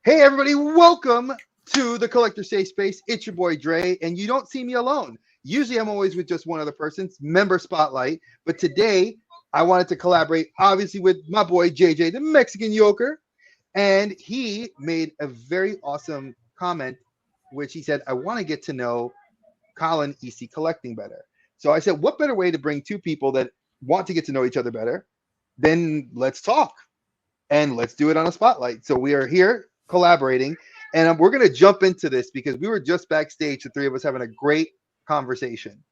Hey, everybody, welcome to the Collector Safe Space. It's your boy Dre, and you don't see me alone. Usually, I'm always with just one other person, member spotlight. But today, I wanted to collaborate, obviously, with my boy JJ, the Mexican Yoker. And he made a very awesome comment, which he said, I want to get to know Colin EC Collecting better. So I said, what better way to bring two people that want to get to know each other better than let's talk? And let's do it on a spotlight. So we are here collaborating, and we're going to jump into this because we were just backstage, the three of us having a great conversation.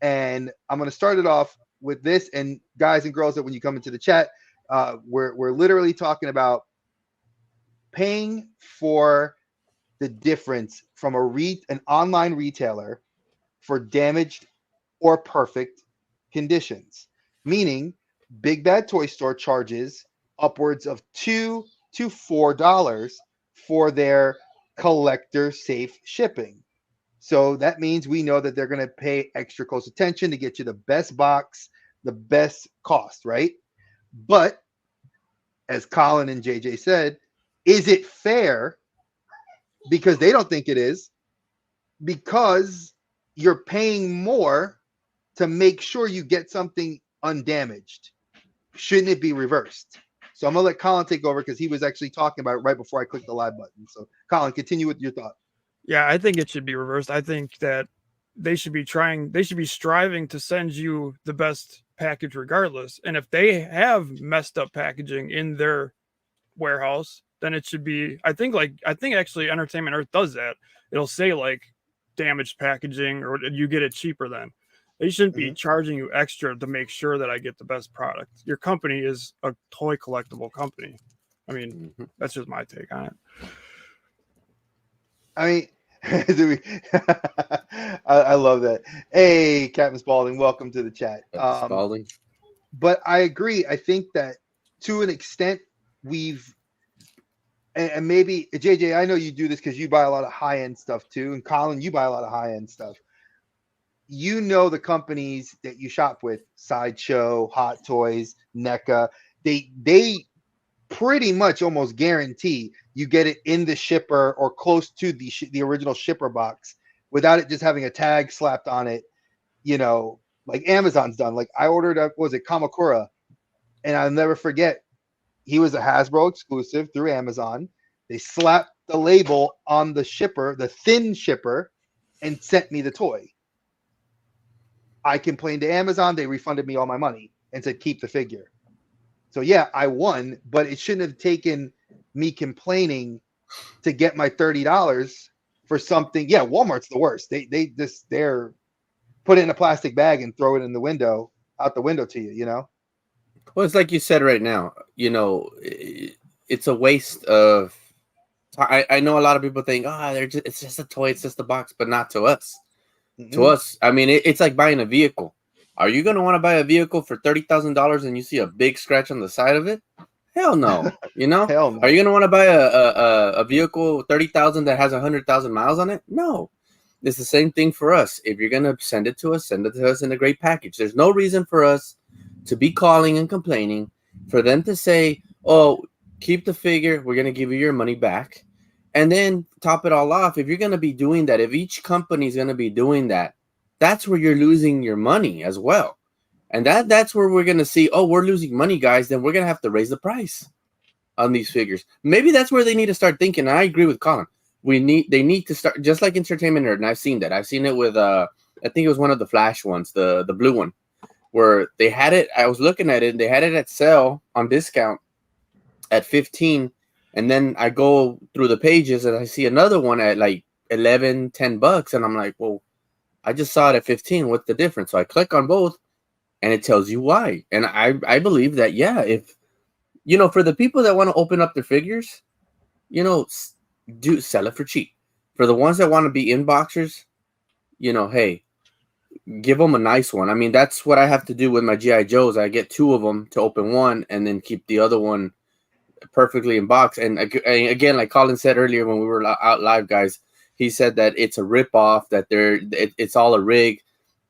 And I'm going to start it off with this. And guys and girls, that when you come into the chat, we're literally talking about paying for the difference from an online retailer for damaged or perfect conditions, meaning Big Bad Toy Store charges upwards of $2 to $4 for their collector safe shipping. So that means we know that they're going to pay extra close attention to get you the best box, the best cost, right? But as Colin and JJ said, is it fair? Because they don't think it is, because you're paying more to make sure you get something undamaged. Shouldn't it be reversed? So I'm gonna let Colin take over because he was actually talking about it right before I clicked the live button. So Colin, continue with your thought. Yeah, I think it should be reversed. I think that they should be striving to send you the best package regardless. And if they have messed up packaging in their warehouse, then it should be I think actually Entertainment Earth does that. It'll say like damaged packaging or you get it cheaper then. They shouldn't be Mhm. charging you extra to make sure that I get the best product. Your company is a toy collectible company. I mean, that's just my take on it. I mean, I love that. Hey, Captain Spaulding, welcome to the chat. Spalding. But I agree. I think that to an extent, we've and maybe JJ, I know you do this because you buy a lot of high end stuff too, and Colin, you buy a lot of high end stuff. You know the companies that you shop with, Sideshow, Hot Toys, NECA. They pretty much almost guarantee you get it in the shipper or close to the original shipper box without it just having a tag slapped on it. You know, like Amazon's done. Like I ordered was it Kamakura, and I'll never forget. He was a Hasbro exclusive through Amazon. They slapped the label on the shipper, the thin shipper, and sent me the toy. I complained to Amazon. They refunded me all my money and said, keep the figure. So yeah, I won, but it shouldn't have taken me complaining to get my $30 for something. Yeah, Walmart's the worst. They're put it in a plastic bag and throw it in the window, out the window to you, you know? Well, it's like you said right now. It's a waste of. I know a lot of people think, it's just a toy, it's just a box, but not to us. Mm-hmm. To us, I mean, it's like buying a vehicle. Are you going to want to buy a vehicle for $30,000 and you see a big scratch on the side of it? Hell no. Hell no. Are you going to want to buy a vehicle 30,000 that has 100,000 miles on it? No. It's the same thing for us. If you're going to send it to us in a great package. There's no reason for us to be calling and complaining, for them to say, oh, keep the figure, we're going to give you your money back. And then top it all off, if you're going to be doing that, if each company is going to be doing that, that's where you're losing your money as well. And that's where we're going to see, oh, we're losing money, guys, then we're going to have to raise the price on these figures. Maybe that's where they need to start thinking. And I agree with Colin. They need to start, just like Entertainment Nerd, and I've seen that. I've seen it with, I think it was one of the Flash ones, the blue one, where they had it, I was looking at it, they had it at sale on discount at 15, and then I go through the pages and I see another one at like 11, $10, and I'm like, well, I just saw it at 15. What's the difference? So I click on both, and it tells you why. And I believe that, yeah, if, for the people that want to open up their figures, do sell it for cheap. For the ones that want to be inboxers, hey, give them a nice one. I mean, that's what I have to do with my G.I. Joes. I get two of them to open one and then keep the other one perfectly in box. And again, like Colin said earlier when we were out live, guys, he said that it's a ripoff, that it's all a rig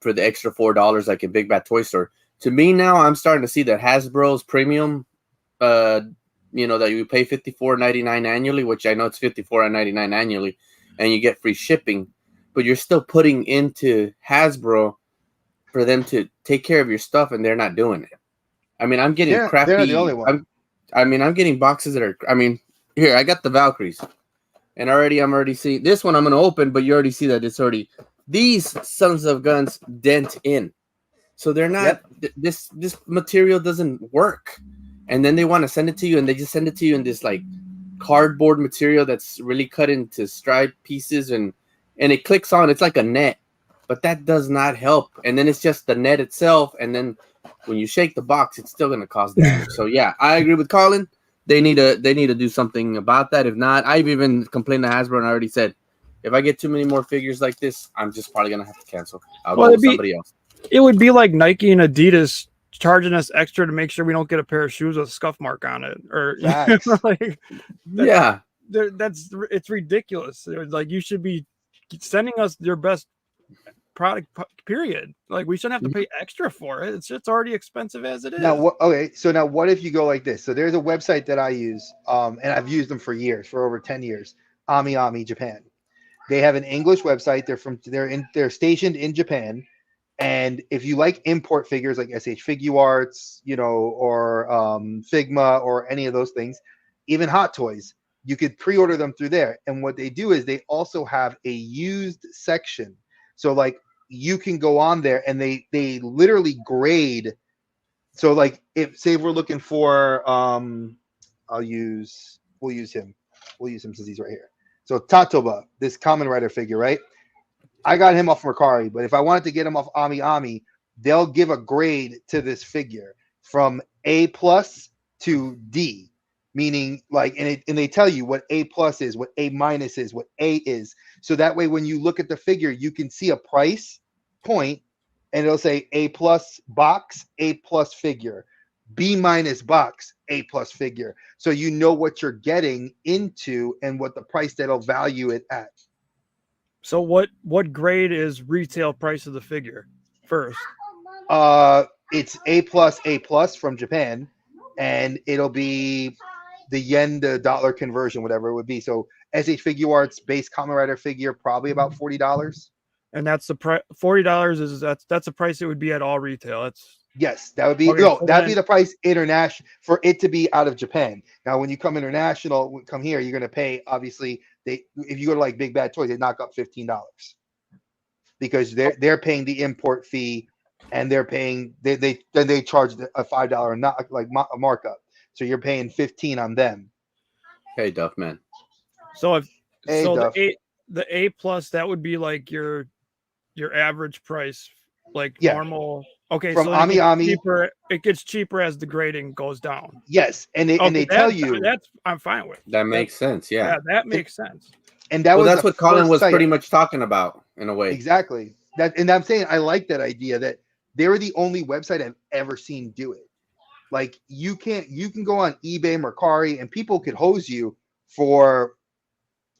for the extra $4 like a Big Bad Toy Store. To me now, I'm starting to see that Hasbro's premium that you pay $54.99 annually, which I know it's $54.99 annually, and you get free shipping, but you're still putting into Hasbro for them to take care of your stuff, and they're not doing it. I mean, I'm getting crappy. They're not the only one. I'm getting boxes that are. I mean, here I got the Valkyries, and I'm already seeing this one. I'm gonna open, but you already see that it's already these sons of guns dent in, so they're not. This material doesn't work, and then they want to send it to you, and they just send it to you in this like cardboard material that's really cut into striped pieces, and it clicks on. It's like a net, but that does not help. And then it's just the net itself, and then when you shake the box, it's still going to cause damage. So yeah, I agree with Colin. They need to do something about that. If not, I've even complained to Hasbro, and I already said, if I get too many more figures like this, I'm just probably going to have to cancel. I'll go with somebody else. It would be like Nike and Adidas charging us extra to make sure we don't get a pair of shoes with a scuff mark on it, or it's ridiculous. Like, you should be sending us your best product, period. Like, we shouldn't have to pay extra for it. It's already expensive as it is. Now, so what if you go like this? So there's a website that I use, and I've used them for years, for over 10 years. AmiAmi Japan. They have an English website. They're stationed in Japan. And if you like import figures like SH Figuarts, or Figma, or any of those things, even Hot Toys, you could pre-order them through there. And what they do is they also have a used section. So like, you can go on there and they literally grade. So like, say we're looking for, we'll use him since he's right here. So Tatoba, this Kamen Rider figure, right? I got him off Mercari, but if I wanted to get him off AmiAmi, they'll give a grade to this figure from A+ to D, meaning like, and they tell you what A+ is, what A- is, what A is. So that way, when you look at the figure, you can see a price point, and it'll say A+ box, A+ figure, B- box, A+ figure. So you know what you're getting into and what the price that'll value it at. So what grade is retail price of the figure first? It's A+ from Japan, and it'll be the yen to dollar conversion, whatever it would be. So SH Figuarts base Kamen Rider figure, probably about $40. And that's the price. $40 that's the price it would be at all retail. Yes, that would be that'd be the price international for it to be out of Japan. Now, when you come international, come here, you're gonna pay. Obviously, if you go to like Big Bad Toys, they knock up $15 because they're paying the import fee, and they're paying they charge a $5 not like a markup. So you're paying $15 on them. Hey, Duff man. So Duff. the A+ that would be like your average price, like normal. Okay, from so AmiAmi, it gets cheaper as the grading goes down. Yes, and they tell you that's I'm fine with. That makes sense. Yeah, that makes sense. And that's what Colin was pretty much talking about in a way. Exactly. And I'm saying I like that idea that they were the only website I've ever seen do it. Like, you can go on eBay, Mercari, and people could hose you for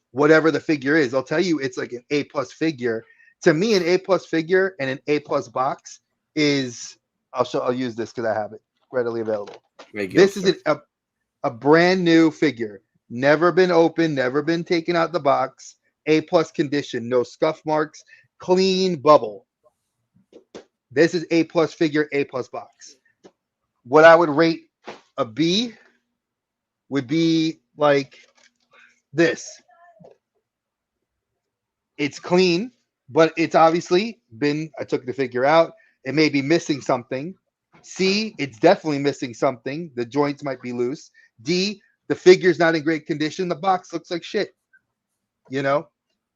whatever the figure is. They'll tell you it's like an A+ figure. To me, an A+ figure and an A+ box is, I'll use this because I have it readily available. This is a brand new figure, never been opened, never been taken out the box, A+ condition, no scuff marks, clean bubble. This is A+ figure, A+ box. What I would rate a B would be like this. It's clean, but it's obviously I took the figure out. It may be missing something. C, it's definitely missing something. The joints might be loose. D, the figure's not in great condition. The box looks like shit. And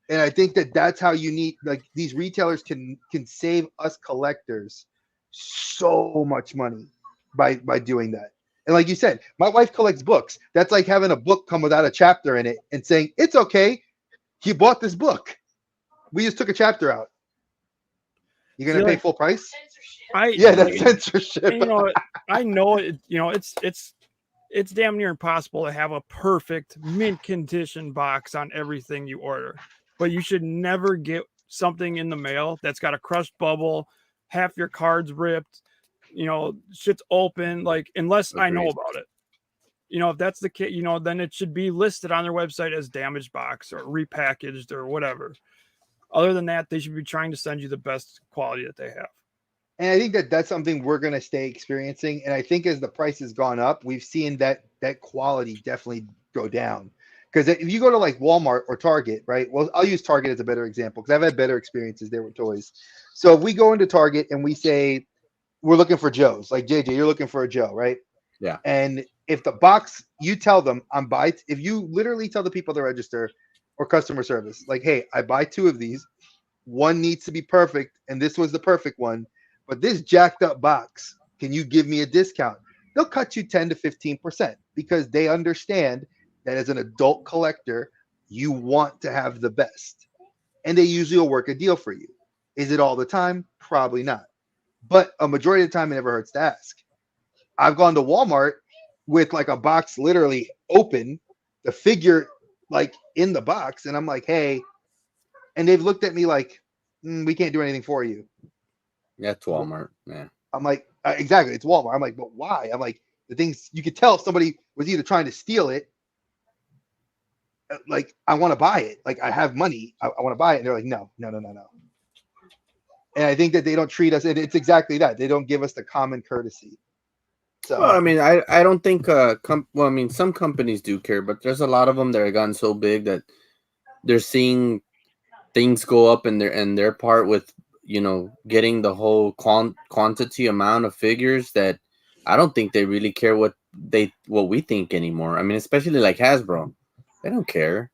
I think that's how you need, like, these retailers can save us collectors so much money by doing that. And like you said, my wife collects books. That's like having a book come without a chapter in it and saying, it's okay, you bought this book. We just took a chapter out. You're gonna pay full price? That's censorship. And, I know it. It's damn near impossible to have a perfect mint condition box on everything you order. But you should never get something in the mail that's got a crushed bubble, half your cards ripped, shit's open. Like, unless I know about it. if that's the case, then it should be listed on their website as damaged box or repackaged or whatever. Other than that, they should be trying to send you the best quality that they have. And I think that that's something we're going to stay experiencing. And I think as the price has gone up, we've seen that quality definitely go down. Because if you go to like Walmart or Target, right? Well, I'll use Target as a better example because I've had better experiences there with toys. So if we go into Target and we say we're looking for Joe's, like JJ, you're looking for a Joe, right? Yeah. And if the box, you tell them if you literally tell the people to register or customer service, like, hey, I buy 2 of these, one needs to be perfect, and this was the perfect one. But this jacked up box, can you give me a discount? They'll cut you 10 to 15% because they understand that as an adult collector, you want to have the best. And they usually will work a deal for you. Is it all the time? Probably not. But a majority of the time, it never hurts to ask. I've gone to Walmart with like a box literally open, the figure like in the box, and I'm like, hey, and they've looked at me like, we can't do anything for you. That's Walmart, man. I'm like, exactly, it's Walmart. I'm like, but why? I'm like, the things you could tell if somebody was either trying to steal it, like, I want to buy it. Like, I have money, I want to buy it. And they're like, no. And I think that they don't treat us, and it's exactly that. They don't give us the common courtesy. So, Well, I mean, I don't think some companies do care, but there's a lot of them that have gotten so big that they're seeing things go up in their part with getting the whole quantity amount of figures that I don't think they really care what we think anymore. I mean, especially like Hasbro, they don't care.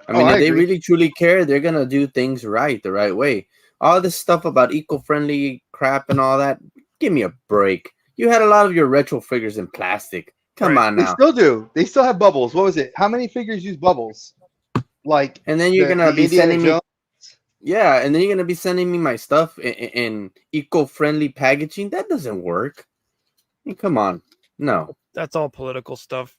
I mean, if they really truly care, they're gonna do things the right way. All this stuff about eco-friendly crap and all that, give me a break. You had a lot of your retro figures in plastic. Come on now. They still do. They still have bubbles. What was it? How many figures use bubbles? Like, and then you're gonna be sending me. Yeah, and then you're gonna be sending me my stuff in eco-friendly packaging. That doesn't work. I mean, come on, no. That's all political stuff.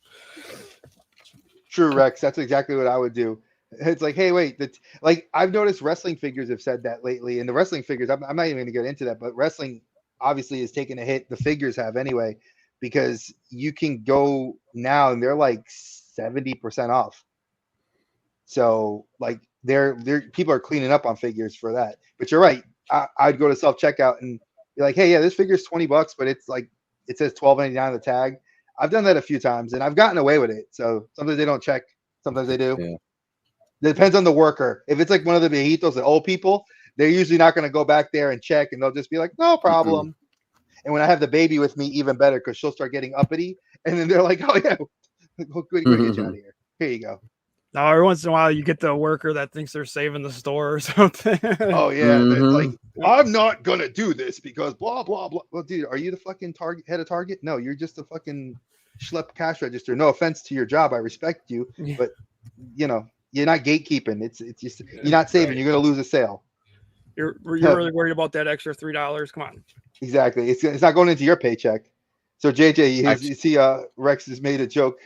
True, Rex. That's exactly what I would do. It's like, hey, wait. Like, I've noticed wrestling figures have said that lately, and the wrestling figures. I'm not even going to get into that, but wrestling obviously is taking a hit. The figures have anyway, because you can go now and they're like 70% off. So like they're people are cleaning up on figures for that. But you're right. I'd go to self-checkout and be like, hey, yeah, this figure's $20, but it's like it says $12.99 on the tag. I've done that a few times and I've gotten away with it. So sometimes they don't check, sometimes they do. Yeah. It depends on the worker. If it's like one of the viejitos, the old people, they're usually not going to go back there and check, and they'll just be like, no problem. Mm-hmm. And when I have the baby with me, even better, because she'll start getting uppity, and then they're like, oh yeah, good to get you out of here. Here you go. Now, every once in a while, you get the worker that thinks they're saving the store or something. Oh yeah, like, I'm not gonna do this because blah blah blah. Well, dude, are you the fucking head of Target? No, you're just a fucking schlep cash register. No offense to your job, I respect you, but you're not gatekeeping. It's just you're not saving. Right. You're gonna lose a sale. You're really worried about that extra $3? Come on. Exactly. It's not going into your paycheck. So JJ, you see, Rex has made a joke.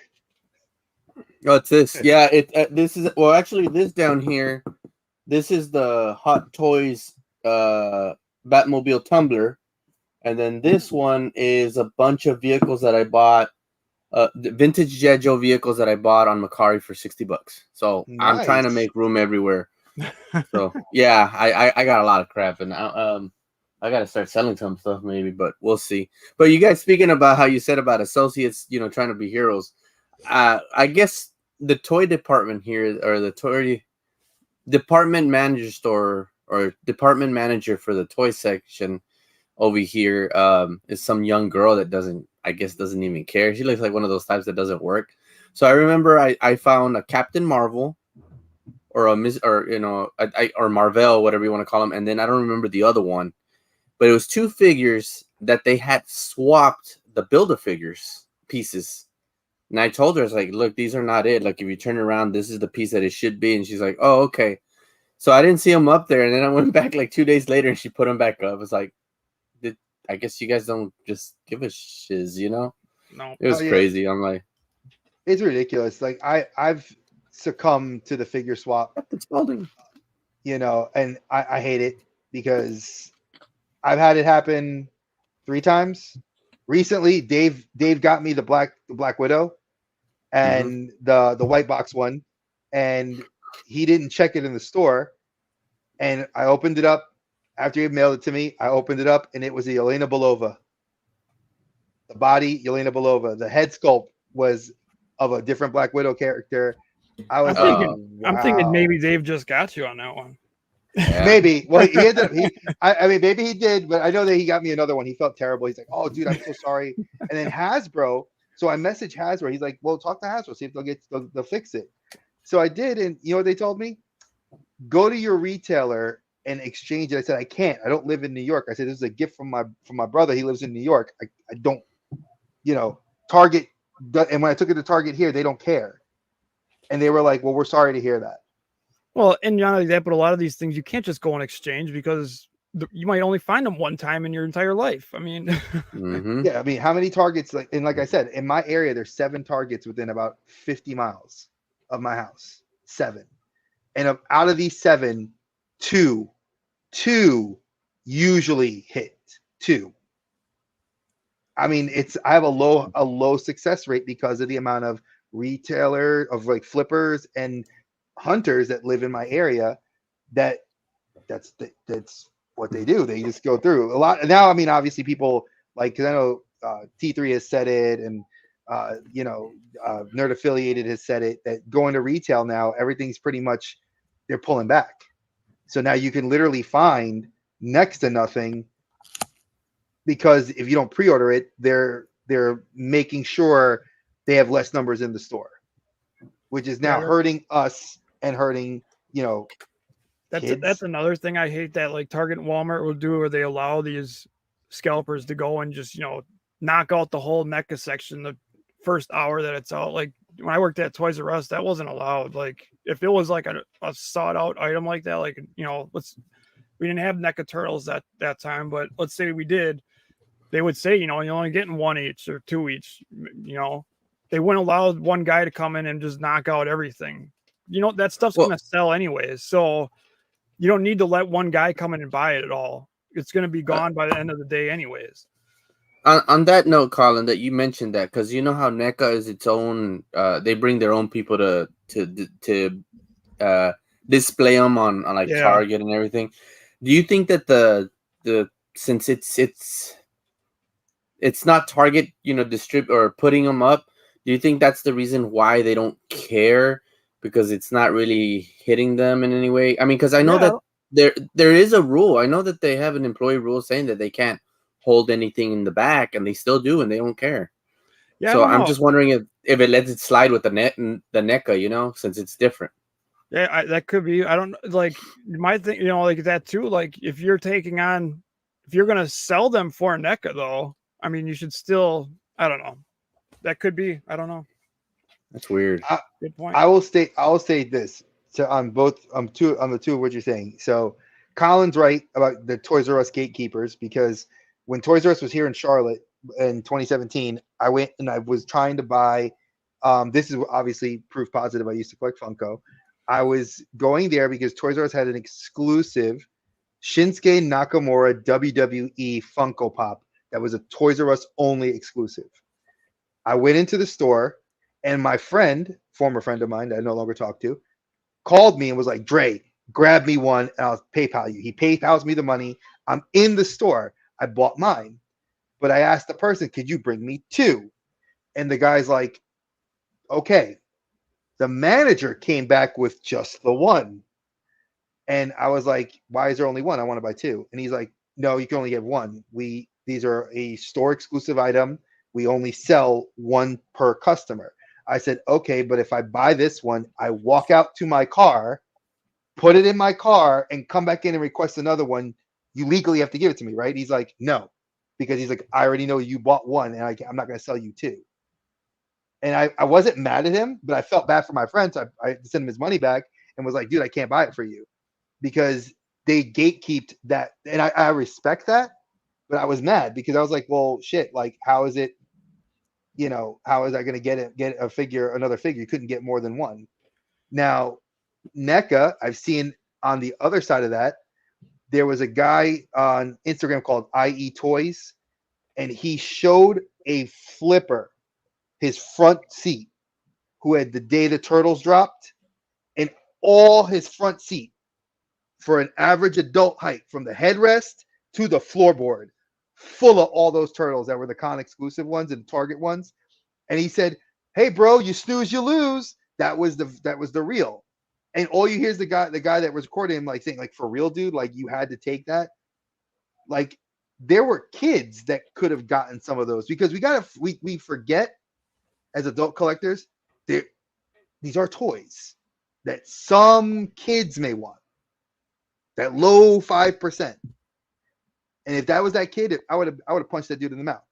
Oh, it's this. Yeah, this is actually this down here. This is the Hot Toys Batmobile tumbler, and then this one is a bunch of vehicles that I bought. The vintage G.I. Joe vehicles that I bought on Mercari for $60. So nice. I'm trying to make room everywhere. So yeah, I got a lot of crap, and I got to start selling some stuff maybe, but we'll see. But you guys, speaking about how you said about associates, trying to be heroes, I guess the toy department here, or the toy department manager store or department manager for the toy section over here is some young girl that doesn't even care. She looks like one of those types that doesn't work. So I remember I found a Captain Marvel or or Marvel, whatever you want to call them, and then I don't remember the other one, but it was 2 figures that they had swapped the Build-A-Figures pieces. And I told her, I was like, look, these are not it. Like, if you turn around, this is the piece that it should be. And she's like, oh, okay. So I didn't see them up there. And then I went back like 2 days later and she put them back up. I was like, I guess you guys don't just give a shiz, No. It was crazy. I'm like, it's ridiculous. Like, I've succumbed to the figure swap. It's Spalding. And I hate it because I've had it happen 3 times. Recently, Dave got me the Black Widow, and the white box one, and he didn't check it in the store. And I opened it up after he mailed it to me. I opened it up, and it was the Yelena Belova. The body, Yelena Belova. The head sculpt was of a different Black Widow character. I was I'm thinking wow. maybe Dave just got you on that one. Yeah. Maybe. Well, he ended up. I mean, maybe he did, but I know that he got me another one. He felt terrible. He's like, "Oh, dude, I'm so sorry." And then Hasbro. So I messaged Hasbro. He's like, "Well, talk to Hasbro, see if they'll fix it." So I did, and you know what they told me? Go to your retailer and exchange it. I said, "I can't. I don't live in New York." I said, "This is a gift from my brother. He lives in New York. I don't, Target." And when I took it to Target here, they don't care. And they were like, "Well, we're sorry to hear that." Well, and not only that, but a lot of these things you can't just go and exchange because you might only find them one time in your entire life. I mean, Yeah, I mean, how many Targets? Like I said, in my area, there's 7 Targets within about 50 miles of my house. 7, and out of these 7, two usually hit. 2. I mean, I have a low success rate because of the amount of retailer of like flippers and hunters that live in my area. That's what they do. They just go through a lot. Now, I mean, obviously people like, cause I know T3 has said it, and Nerd Affiliated has said it, that going to retail now, everything's pretty much, they're pulling back. So now you can literally find next to nothing, because if you don't pre-order it, they're making sure they have less numbers in the store, which is now hurting us and hurting, kids. that's another thing I hate that like Target and Walmart will do, where they allow these scalpers to go and just knock out the whole NECA section the first hour that it's out. Like when I worked at Toys R Us, that wasn't allowed. Like if it was like a sought out item like that, like we didn't have NECA turtles that time, but let's say we did, they would say, you're only getting 1 each or 2 each. They wouldn't allow one guy to come in and just knock out everything. That stuff's going to sell anyways. So you don't need to let one guy come in and buy it at all. It's going to be gone by the end of the day anyways. On that note, Colin, that you mentioned that, because you know how NECA is its own, they bring their own people to display them on like Target and everything. Do you think that the since it's not Target, distribute or putting them up, do you think that's the reason why they don't care? Because it's not really hitting them in any way? I mean, because I know that there is a rule. I know that they have an employee rule saying that they can't hold anything in the back, and they still do, and they don't care. Yeah. So I'm just wondering if it lets it slide with the NECA, since it's different. Yeah, that could be. I don't like my thing, like that too. Like if you're going to sell them for NECA though, I mean, you should still, I don't know. That could be, I don't know. That's weird. Good point. I will say this. So on the two of what you're saying. So Colin's right about the Toys R Us gatekeepers, because when Toys R Us was here in Charlotte in 2017, I went and I was trying to buy, this is obviously proof positive I used to collect Funko. I was going there because Toys R Us had an exclusive Shinsuke Nakamura WWE Funko Pop that was a Toys R Us only exclusive. I went into the store, and my friend, former friend of mine that I no longer talk to, called me and was like, "Dre, grab me one and I'll PayPal you." He PayPals me the money. I'm in the store. I bought mine, but I asked the person, "Could you bring me 2?" And the guy's like, "Okay." The manager came back with just the one. And I was like, "Why is there only one? I want to buy 2." And he's like, "No, you can only get one. These are a store exclusive item. We only sell one per customer." I said, "Okay, but if I buy this one, I walk out to my car, put it in my car, and come back in and request another one, you legally have to give it to me, right?" He's like, "No," because he's like, "I already know you bought one, and I'm not going to sell you 2." And I wasn't mad at him, but I felt bad for my friend. So I sent him his money back and was like, "Dude, I can't buy it for you," because they gatekeeped that. And I respect that, but I was mad because I was like, "Well, shit, like, how is it, how is I going to get another figure? You couldn't get more than one." Now, NECA, I've seen on the other side of that, there was a guy on Instagram called IE Toys, and he showed a flipper, his front seat, who had the day the turtles dropped, and all his front seat for an average adult height from the headrest to the floorboard, full of all those turtles that were the con exclusive ones and Target ones. And he said, "Hey, bro, you snooze, you lose." That was the real. And all you hear is the guy that was recording him like saying, like, "For real, dude, like you had to take that." Like there were kids that could have gotten some of those, because we forget as adult collectors, these are toys that some kids may want. That low 5%. And if that was that kid, I would have punched that dude in the mouth.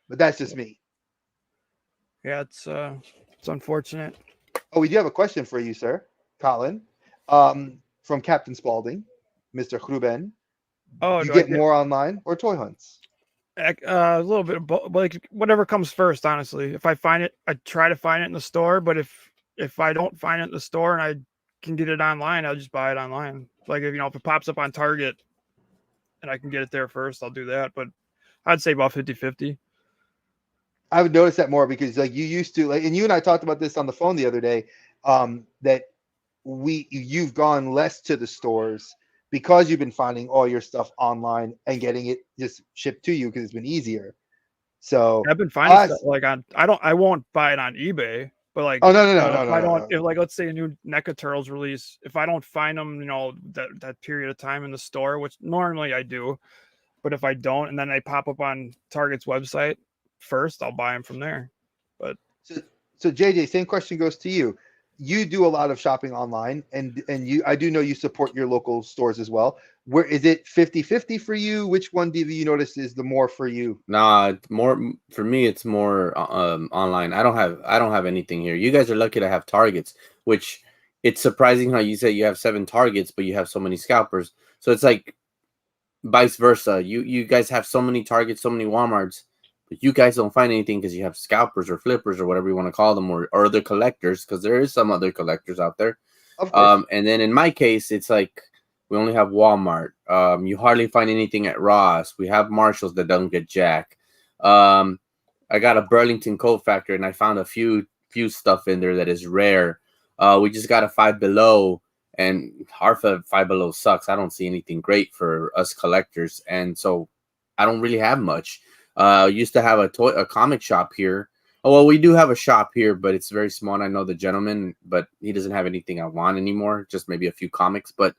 But that's just me. Yeah, it's unfortunate. Oh, we do have a question for you, sir, Colin, from Captain Spaulding, Mr. Ruben. Oh, You do get more online or toy hunts? A little bit of both, like whatever comes first, honestly. If I find it, I try to find it in the store, but if I don't find it in the store and I can get it online, I'll just buy it online. Like if it pops up on Target and I can get it there first, I'll do that. But I'd say about 50-50. I would notice that more because like you used to, like, and you and I talked about this on the phone the other day, that you've gone less to the stores because you've been finding all your stuff online and getting it just shipped to you because it's been easier. So I've been finding stuff like I won't buy it on eBay, but like, oh no, if I don't, if like, let's say a new NECA Turtles release, if I don't find them, that period of time in the store, which normally I do, but if I don't, and then they pop up on Target's website first, I'll buy them from there. But so JJ, same question goes to you. You do a lot of shopping online, and I do know you support your local stores as well. Where is it 50-50 for you? Which one do you notice is the more for you? Nah, more for me. It's more online. I don't have anything here. You guys are lucky to have Targets, which it's surprising how you say you have 7 Targets, but you have so many scalpers. So it's like vice versa. You guys have so many Targets, so many Walmarts, but you guys don't find anything because you have scalpers or flippers or whatever you want to call them, or other collectors, because there is some other collectors out there. Of course. And then in my case, it's like we only have Walmart. You hardly find anything at Ross. We have Marshalls that don't get jack. I got a Burlington Coat Factory, and I found a few stuff in there that is rare. We just got a Five Below, and our Five Below sucks. I don't see anything great for us collectors, and so I don't really have much. Used to have a comic shop here. Oh, well, we do have a shop here, but it's very small. And I know the gentleman, but he doesn't have anything I want anymore. Just maybe a few comics. But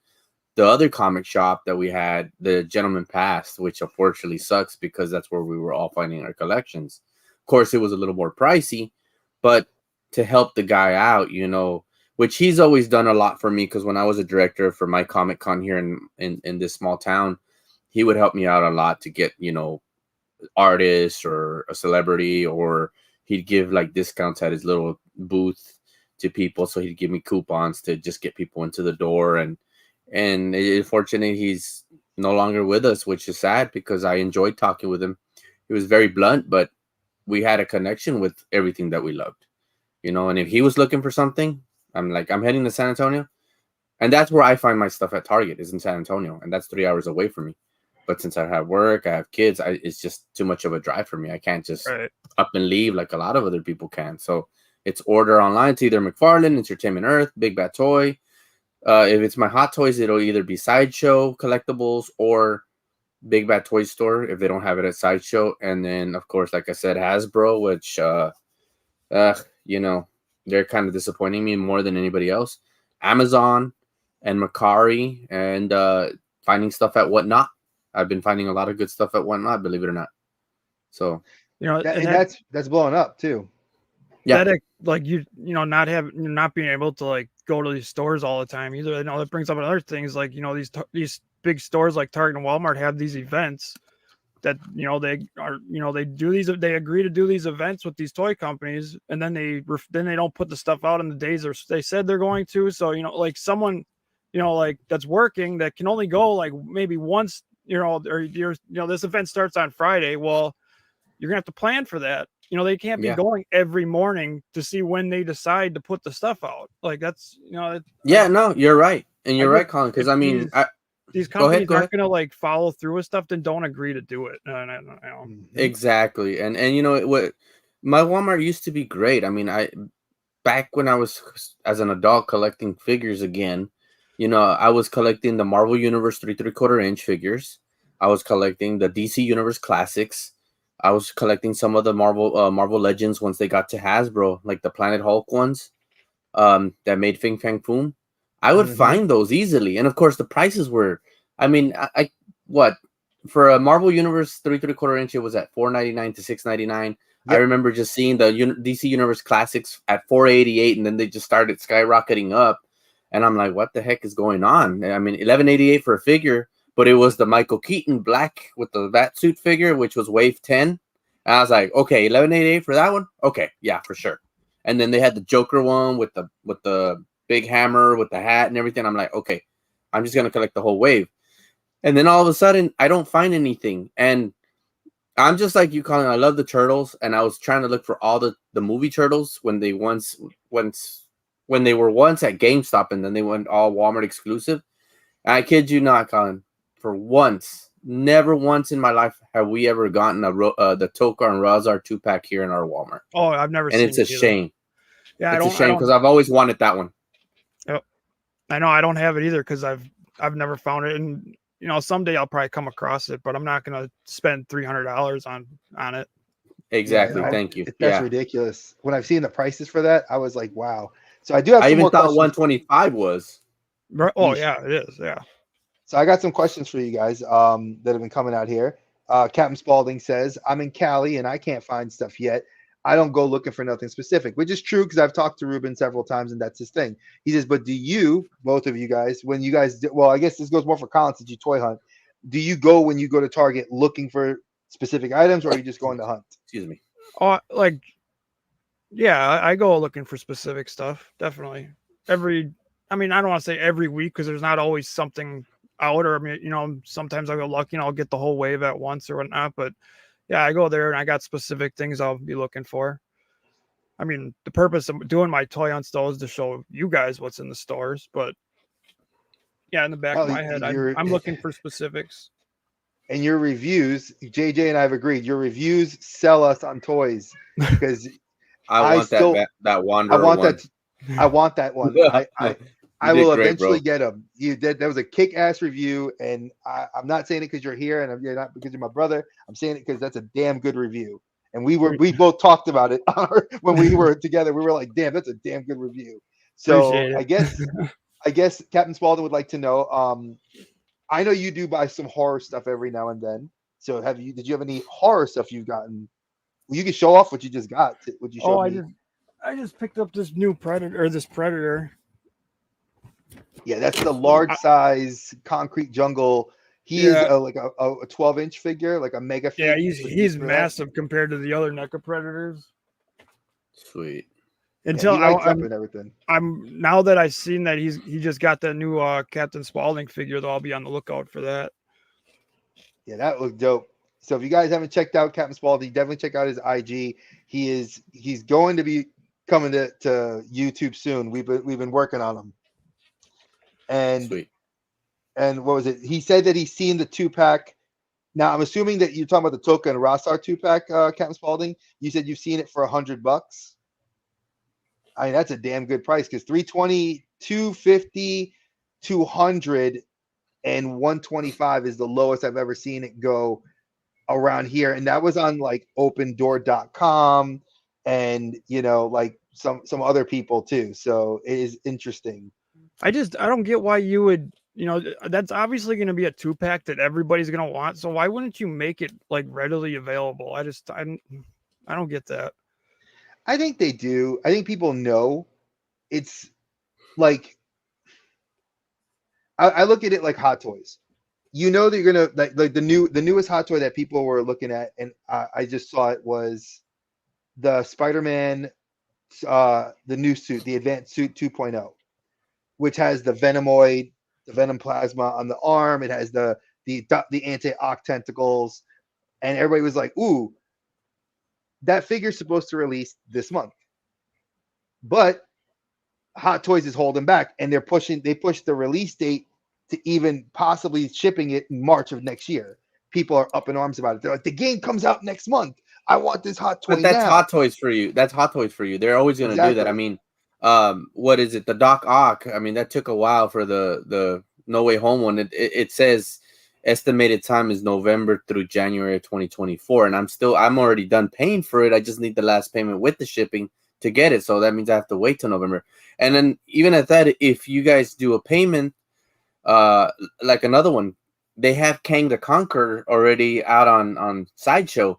the other comic shop that we had, the gentleman passed, which unfortunately sucks because that's where we were all finding our collections. Of course, it was a little more pricey, but to help the guy out, which he's always done a lot for me, because when I was a director for my Comic Con here in this small town, he would help me out a lot to get, artists or a celebrity, or he'd give like discounts at his little booth to people. So he'd give me coupons to just get people into the door. And unfortunately, he's no longer with us, which is sad because I enjoyed talking with him. He was very blunt, but we had a connection with everything that we loved, and if he was looking for something, I'm like, I'm heading to San Antonio. And that's where I find my stuff at Target, is in San Antonio. And that's 3 hours away from me. But since I have work, I have kids, it's just too much of a drive for me. I can't just up and leave like a lot of other people can. So it's order online to either McFarlane, Entertainment Earth, Big Bad Toy. If it's my Hot Toys, it'll either be Sideshow Collectibles or Big Bad Toy Store if they don't have it at Sideshow. And then, of course, like I said, Hasbro, which, they're kind of disappointing me more than anybody else. Amazon and Mercari, and finding stuff at Whatnot. I've been finding a lot of good stuff at Whatnot, believe it or not. So that's blowing up too. Yeah, that, like not being able to like go to these stores all the time either. That brings up another thing is like these big stores like Target and Walmart have these events that they agree to do these events with these toy companies, and then they don't put the stuff out in the days they said they're going to. So like someone like that's working that can only go like maybe once. This event starts on Friday. Well, you're gonna have to plan for that. They can't be going every morning to see when they decide to put the stuff out. Like that's no, you're right, and you're right, Colin. Because these companies aren't gonna like follow through with stuff, then don't agree to do it. Exactly, and what my Walmart used to be great. I mean, back when I was as an adult collecting figures again, you know, I was collecting the Marvel Universe 3 3/4 inch figures. I was collecting the DC Universe Classics. I was collecting some of the Marvel Legends once they got to Hasbro, like the Planet Hulk ones, that made Fing Fang Foom. I would find those easily, and of course the prices were. I mean, I what for a Marvel Universe 3 3/4 inch, it was at $4.99 to $6.99. I remember just seeing the DC Universe Classics at $4.88, and then they just started skyrocketing up. And I'm like, what the heck is going on? I mean, $11.88 for a figure, but it was the Michael Keaton black with the bat suit figure, which was Wave 10. And I was like, okay, $11.88 for that one? Okay, yeah, for sure. And then they had the Joker one with the big hammer with the hat and everything. I'm like, okay, I'm just gonna collect the whole wave. And then all of a sudden, I don't find anything. And I'm just like you, Colin. I love the Turtles, and I was trying to look for all the movie Turtles when they were once at GameStop, and then they went all Walmart exclusive. And I kid you not, Colin. For once, never once in my life have we ever gotten the Tokar and Razar 2-pack here in our Walmart. Oh, I've never seen it. And it's a shame. Yeah, it's a shame because I've always wanted that one. Yep. I know I don't have it either because I've never found it, and you know, someday I'll probably come across it, but I'm not going to spend $300 on it. Exactly. Thank you. That's ridiculous. When I've seen the prices for that, I was like, wow. So I do have. I even thought 125 was. Oh yeah, it is. Yeah. So I got some questions for you guys that have been coming out here. Captain Spaulding says, "I'm in Cali and I can't find stuff yet. I don't go looking for nothing specific," which is true because I've talked to Ruben several times and that's his thing. He says, but do you, both of you guys, when you guys, well, I guess this goes more for Colin since you toy hunt. Do you go when you go to Target looking for specific items, or are you just going to hunt? Excuse me. Oh, yeah, I go looking for specific stuff. Definitely. I don't want to say every week because there's not always something out, or I mean, you know, sometimes I go lucky and I'll get the whole wave at once or whatnot, but yeah, I go there and I got specific things I'll be looking for. I mean, the purpose of doing my toy hunt still is to show you guys what's in the stores, but yeah, in the back of my head, I'm looking for specifics. And your reviews, JJ and I have agreed, your reviews sell us on toys because I want that Wanderer one. I want that one. I will eventually get them. That was a kick-ass review, and I'm not saying it because you're here, and you're not because you're my brother. I'm saying it because that's a damn good review. And we both talked about it when we were together. We were like, "Damn, that's a damn good review." So I guess Captain Spaulding would like to know. I know you do buy some horror stuff every now and then. So did you have any horror stuff you've gotten? Well, you can show off what you just got. Would you show me? I just picked up this new Predator. Yeah, that's the large size concrete jungle. He is like a 12-inch figure, like a mega figure. Yeah, he's massive compared to the other NECA Predators. Sweet. Until and everything. I'm now that I've seen that he just got the new Captain Spaulding figure, though, I'll be on the lookout for that. Yeah, that looked dope. So if you guys haven't checked out Captain Spaulding, definitely check out his IG. He's going to be coming to YouTube soon. We've been working on him. And sweet. And what was it? He said that he's seen the 2-pack. Now I'm assuming that you're talking about the Toka and Razar 2-pack, Captain Spaulding. You said you've seen it for $100. I mean, that's a damn good price because 320, 250, 200, and 125 is the lowest I've ever seen it go around here. And that was on like opendoor.com and, you know, like some other people too. So it is interesting. I don't get why you would, you know, that's obviously going to be a 2-pack that everybody's going to want. So why wouldn't you make it like readily available? I don't get that. I think they do. I think people know. It's like I look at it like Hot Toys. You know that you're gonna like the newest Hot Toy that people were looking at, and I just saw it was the Spider-Man, the new suit, the Advanced Suit 2.0, which has the Venomoid, the Venom plasma on the arm. It has the anti-Ock tentacles, and everybody was like, "Ooh, that figure's supposed to release this month." But Hot Toys is holding back, and they pushed the release date to even possibly shipping it in March of next year. People are up in arms about it. They're like, the game comes out next month. I want this Hot Toy. But that's now. Hot Toys for you. That's Hot Toys for you. They're always going to do that. I mean, What is it? The Doc Ock. I mean, that took a while for the No Way Home one. It says estimated time is November through January of 2024, and I'm already done paying for it. I just need the last payment with the shipping to get it. So that means I have to wait till November. And then even at that, if you guys do a payment, like another one, they have Kang the Conqueror already out on Sideshow.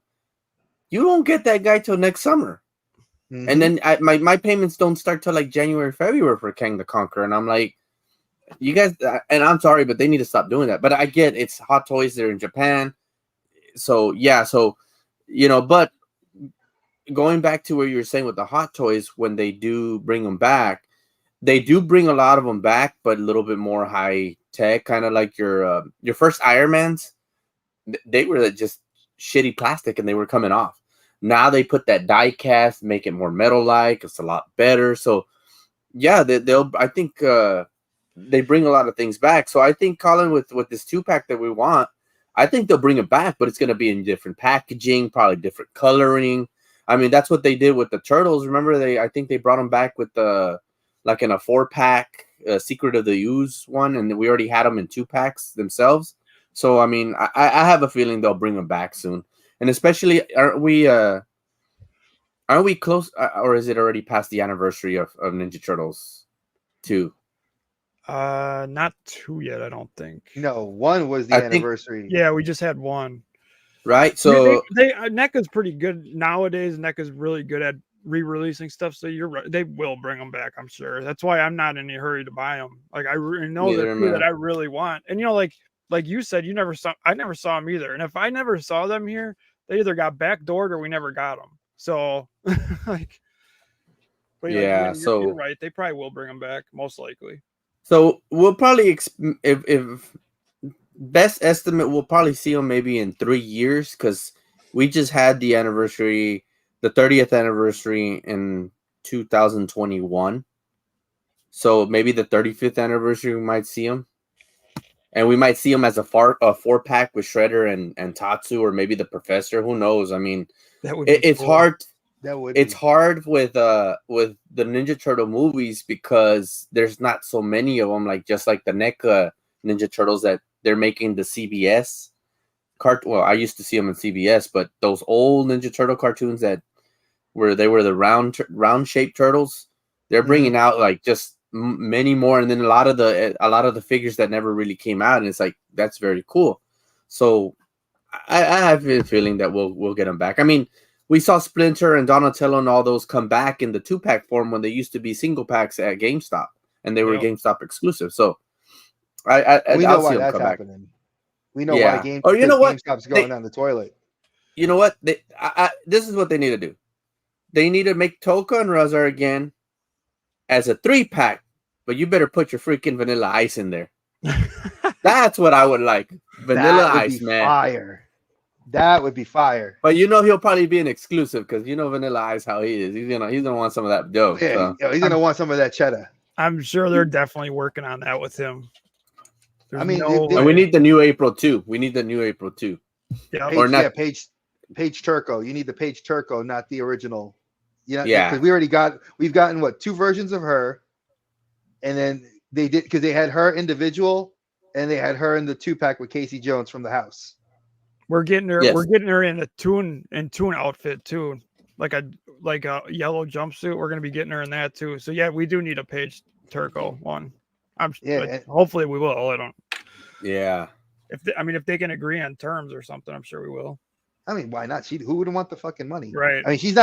You don't get that guy till next summer. Mhm. And then my payments don't start till like January, February for Kang the Conqueror. And I'm like, you guys, and I'm sorry, but they need to stop doing that. But I get it's Hot Toys, they're in Japan. So, yeah. So, but going back to where you were saying with the Hot Toys, when they do bring them back, they do bring a lot of them back, but a little bit more high tech, kind of like your first Iron Mans. They were just shitty plastic and they were coming off. Now they put that die cast, make it more metal-like. It's a lot better. So, yeah, I think they bring a lot of things back. So I think, Colin, with this 2-pack that we want, I think they'll bring it back, but it's going to be in different packaging, probably different coloring. I mean, that's what they did with the Turtles. Remember, I think they brought them back with like in a 4-pack Secret of the Ooze one, and we already had them in 2-packs themselves. So, I mean, I have a feeling they'll bring them back soon. And especially, aren't we close, or is it already past the anniversary of Ninja Turtles 2? Not 2 yet, I don't think. No, 1 was the anniversary. Yeah, we just had 1. Right. So NECA's pretty good nowadays. NECA's really good at re-releasing stuff. So you're right; they will bring them back, I'm sure. That's why I'm not in a hurry to buy them. Like I know that I really want, and like you said, I never saw them either. And if I never saw them here, they either got backdoored or we never got them. So like, but yeah, you're right. They probably will bring them back, most likely. So we'll probably if best estimate, we'll probably see them maybe in 3 years, because we just had the 30th anniversary in 2021. So maybe the 35th anniversary we might see them, and we might see them as a 4-pack with Shredder and Tatsu, or maybe the Professor. Who knows? I mean, it's cool. Hard. It's hard with the Ninja Turtle movies because there's not so many of them. Like just like the NECA Ninja Turtles that they're making the CBS Well, I used to see them in CBS, but those old Ninja Turtle cartoons that were the round shaped turtles, they're bringing out like just many more, and then a lot of the figures that never really came out, and it's like that's very cool. So I have a feeling that we'll get them back. I mean, we saw Splinter and Donatello and all those come back in the 2-pack form when they used to be single packs at GameStop, and they were GameStop exclusive. So we know why that's happening. Back. We know why GameStop's going down the toilet. You know what? This is what they need to do. They need to make Tokka and Rahzar again as a 3-pack, but you better put your freaking Vanilla Ice in there. That's what I would like. Vanilla Ice, man. Fire. That would be fire. But he'll probably be an exclusive because Vanilla Ice how he is. He's gonna want some of that dough. Yeah, so. He's gonna want some of that cheddar. I'm sure they're definitely working on that with him. I mean, and we need the new April 2. Yeah, Paige Turco. You need the Paige Turco, not the original. Yeah, because we've gotten what 2 versions of her, and then they did because they had her individual, and they had her in the 2-pack with Casey Jones from the house. We're getting her. Yes. We're getting her in a Toon outfit too, like a yellow jumpsuit. We're gonna be getting her in that too. So yeah, we do need a Paige Turco one. Hopefully we will. I don't. Yeah. If they can agree on terms or something, I'm sure we will. I mean, why not? Who wouldn't want the fucking money? Right. I mean, she's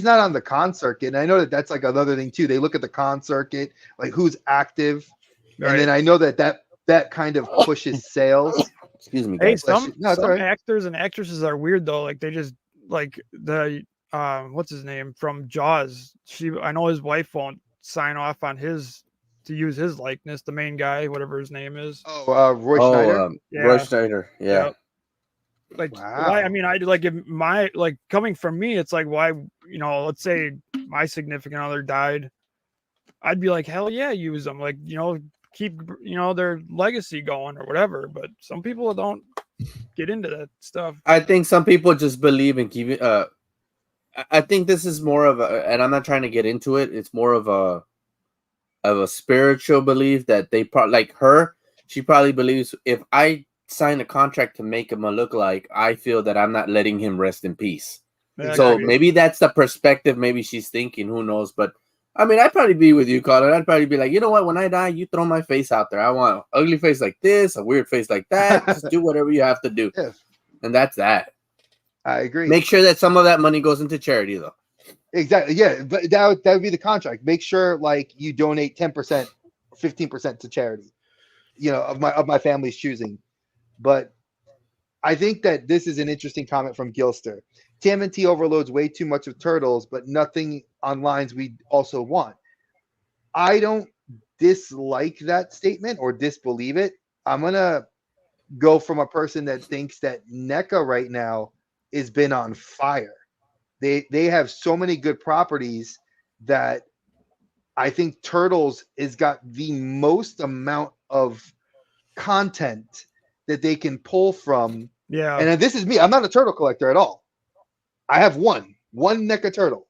not on the con circuit. And I know that's like another thing too. They look at the con circuit, like who's active. Right. And then I know that kind of pushes sales. Excuse me. Guys. Hey, some actors and actresses are weird though. Like they just like the what's his name from Jaws. I know his wife won't sign off on to use his likeness, the main guy, whatever his name is. Roy Schneider. Roy Schneider. Yeah. Yep. Like, why? I mean, I like if my coming from me, it's like why let's say my significant other died, I'd be like, hell yeah, use them. Like keep their legacy going or whatever. But some people don't get into that stuff. I think some people just believe in keeping. I think this is more of a, and I'm not trying to get into it. It's more of a spiritual belief that they probably like her. She probably believes if I sign a contract to make him a lookalike, I feel that I'm not letting him rest in peace. Yeah, So maybe. maybe that's the perspective. Maybe she's thinking. Who knows? But I mean, I'd probably be with you, Colin. I'd probably be like, you know what? When I die, you throw my face out there. I want an ugly face like this, a weird face like that. Just do whatever you have to do, Yeah, and that's that. I agree. Make sure that some of that money goes into charity, though. Exactly. Yeah, but that would be the contract. Make sure like you donate 10%, 15% to charity. You know, of my family's choosing. But I think that this is an interesting comment from Gilster. TMNT overloads way too much of turtles, but nothing on lines we also want. I don't dislike that statement or disbelieve it. I'm gonna go from a person that thinks that NECA right now has been on fire. They have so many good properties that I think Turtles has got the most amount of content that they can pull from. Yeah. And this is me. I'm not a turtle collector at all. I have one NECA turtle.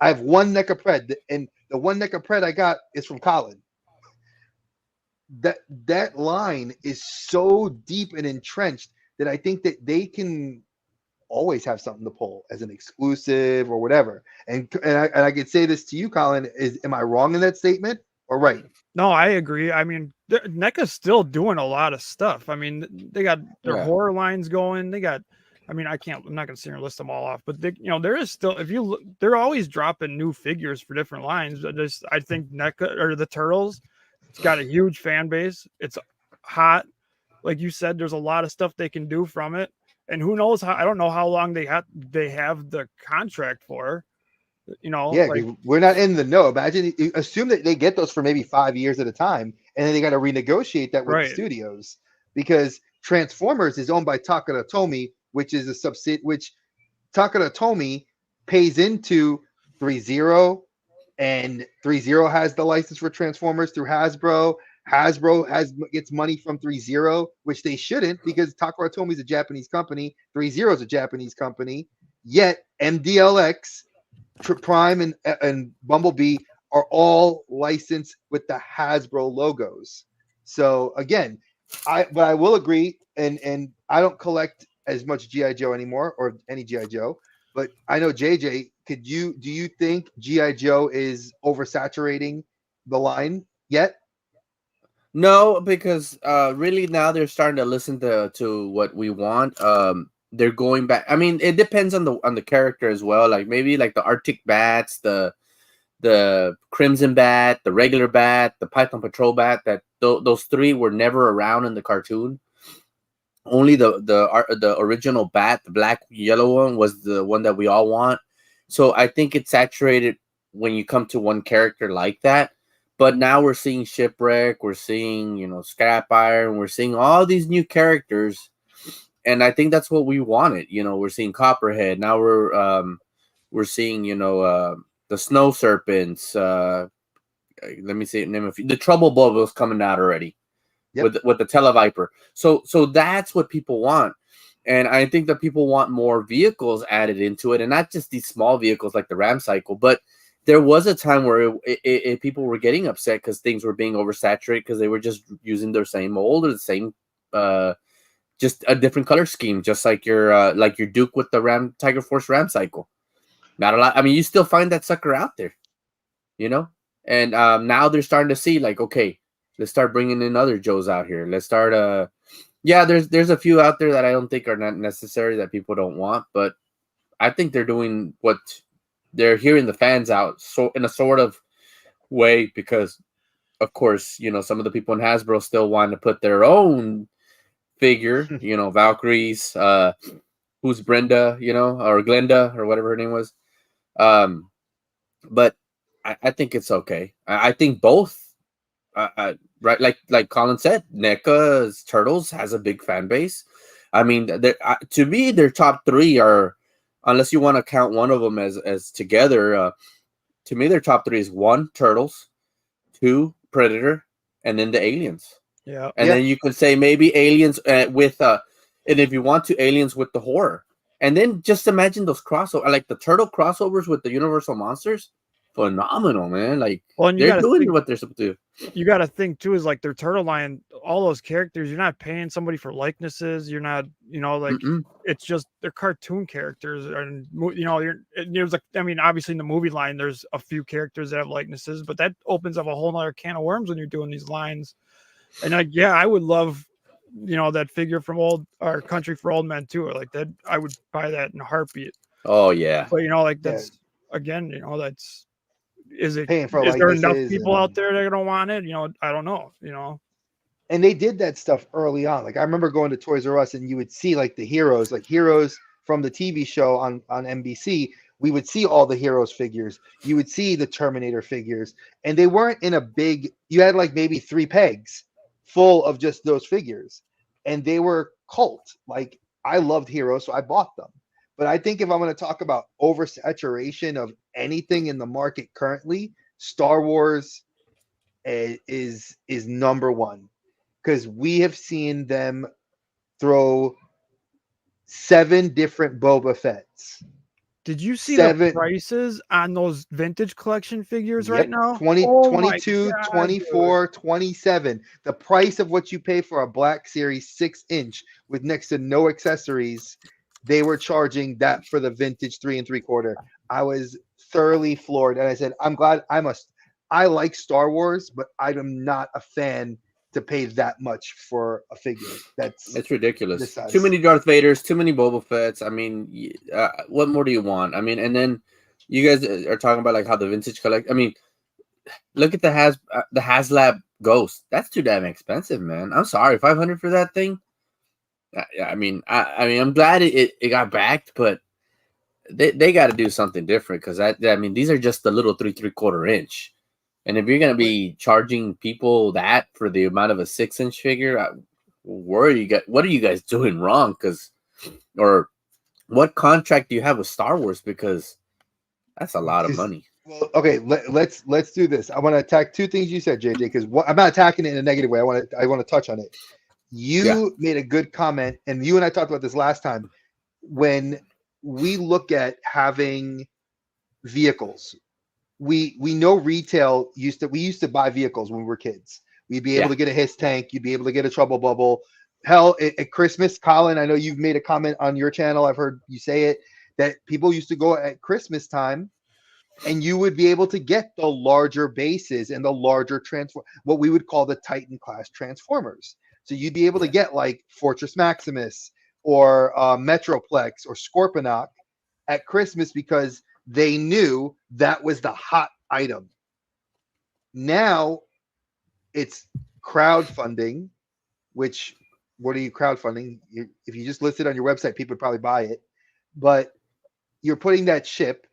I have one NECA Pred, and the one NECA Pred I got is from Colin. That line is so deep and entrenched that I think that they can always have something to pull as an exclusive or whatever. And I could say this to you, Colin, am I wrong in that statement or right? No, I agree. I mean, NECA's still doing a lot of stuff. I mean, they got their horror lines going. They got, I mean, I'm not going to sit here and list them all off, but there is still, if you look, they're always dropping new figures for different lines. I think NECA or the Turtles, it's got a huge fan base. It's hot. Like you said, there's a lot of stuff they can do from it. And who knows how, I don't know how long they have the contract for. You know, yeah, like, we're not in the know. Imagine, assume that they get those for maybe 5 years at a time, and then they got to renegotiate that with the studios, because Transformers is owned by Takara Tomy, which is a subsidiary, which Takara Tomy pays into 3-0, and 3-0 has the license for Transformers through Hasbro. Hasbro gets money from 3-0, which they shouldn't, because Takara Tomy is a Japanese company. 3-0 is a Japanese company. Yet MDLX, Prime, and Bumblebee are all licensed with the Hasbro logos. So again, I will agree, and I don't collect as much GI Joe anymore, or any GI Joe, but I know JJ. Do you think GI Joe is oversaturating the line yet? No, because really now they're starting to listen to what we want. They're going back. I mean, it depends on the character as well. Like maybe like the Arctic Bats, the Crimson Bat, the regular Bat, the Python Patrol Bat. That those three were never around in the cartoon. Only the original Bat, the black yellow one, was the one that we all want. So I think it's saturated when you come to one character like that. But now we're seeing Shipwreck, we're seeing Scrap Iron, we're seeing all these new characters. And I think that's what we wanted. We're seeing Copperhead. Now we're seeing, the Snow Serpents. Let me see, name a few. The Trouble Bubbles coming out already. Yep. with the Televiper. So that's what people want. And I think that people want more vehicles added into it, and not just these small vehicles like the Ram Cycle. But there was a time where people were getting upset because things were being oversaturated because they were just using their same mold or the same just a different color scheme, just like your Duke with the Tiger Force Ram Cycle. Not a lot. I mean, you still find that sucker out there, And now they're starting to see like, okay, let's start bringing in other Joes out here. Let's start. There's a few out there that I don't think are not necessary that people don't want, but I think they're doing what they're hearing the fans out so in a sort of way, because of course, some of the people in Hasbro still want to put their own figure, Valkyries, who's Brenda, or Glenda, or whatever her name was. But I think it's okay. I think both, right? Like Colin said, NECA's Turtles has a big fan base. I mean, to me, their top three are, unless you want to count one of them as together, to me, their top three is 1, Turtles, 2, Predator, and then the Aliens. Yeah. And then you could say maybe Aliens with and if you want to, Aliens with the horror. And then just imagine those crossovers, like the Turtle crossovers with the Universal monsters. phenomenal, man. Like Well, and you they're gotta doing think, what they're supposed to do. you got to think too is like their turtle line, all those characters, you're not paying somebody for likenesses, you're not, like Mm-mm. it's just they're cartoon characters, and there's like, I mean, obviously in the movie line there's a few characters that have likenesses, but that opens up a whole nother can of worms when you're doing these lines. And like, yeah, I would love, that figure from Country for Old Men too, like that. I would buy that in a heartbeat. Oh yeah. But like Yeah. that's again, that's, is Paying for there enough likenesses people out and- there that don't want it? I don't know. And they did that stuff early on. Like I remember going to Toys R Us and you would see like the heroes, from the TV show on NBC. We would see all the heroes figures. You would see the Terminator figures, and they weren't in a big. You had like maybe 3 pegs full of just those figures, and they were cult. Like I loved heroes, so I bought them. But I think if I'm going to talk about oversaturation of anything in the market currently, Star Wars is number one, because we have seen them throw 7 different Boba Fett's. Did you see 7 the prices on those vintage collection figures Yep, right now? 20, Oh my 22, God, 24, 27. The price of what you pay for a Black Series 6-inch with next to no accessories, they were charging that for the vintage 3 3/4. I was thoroughly floored, and I said, I'm glad. I like Star Wars, but I'm not a fan to pay that much for a figure. It's ridiculous. this size. Too many Darth Vaders, too many Boba Fett's. I mean, what more do you want? I mean, and then you guys are talking about like how the vintage collect. I mean, look at the HasLab Ghost. That's too damn expensive, man. I'm sorry, 500 for that thing. I mean, I'm glad it got backed, but they got to do something different, because I mean, these are just the little 3 3/4 inch. And if you're going to be charging people that for the amount of a 6-inch figure, what are you guys doing wrong? Or what contract do you have with Star Wars? Because that's a lot of money. Well, okay, let's do this. I want to attack 2 things you said, JJ, because I'm not attacking it in a negative way. I want to touch on it. You made a good comment, and you and I talked about this last time. When we look at having vehicles, we know retail used to buy vehicles when we were kids. We'd be able to get a Hiss tank, you'd be able to get a Trouble Bubble. Hell, at Christmas, Colin, I know you've made a comment on your channel, I've heard you say it, that people used to go at Christmas time and you would be able to get the larger bases and the larger what we would call the Titan class Transformers. So you'd be able to get like Fortress Maximus or Metroplex or Scorponok at Christmas, because they knew that was the hot item. Now it's crowdfunding, which, what are you crowdfunding? If you just list it on your website, people would probably buy it. But you're putting that ship,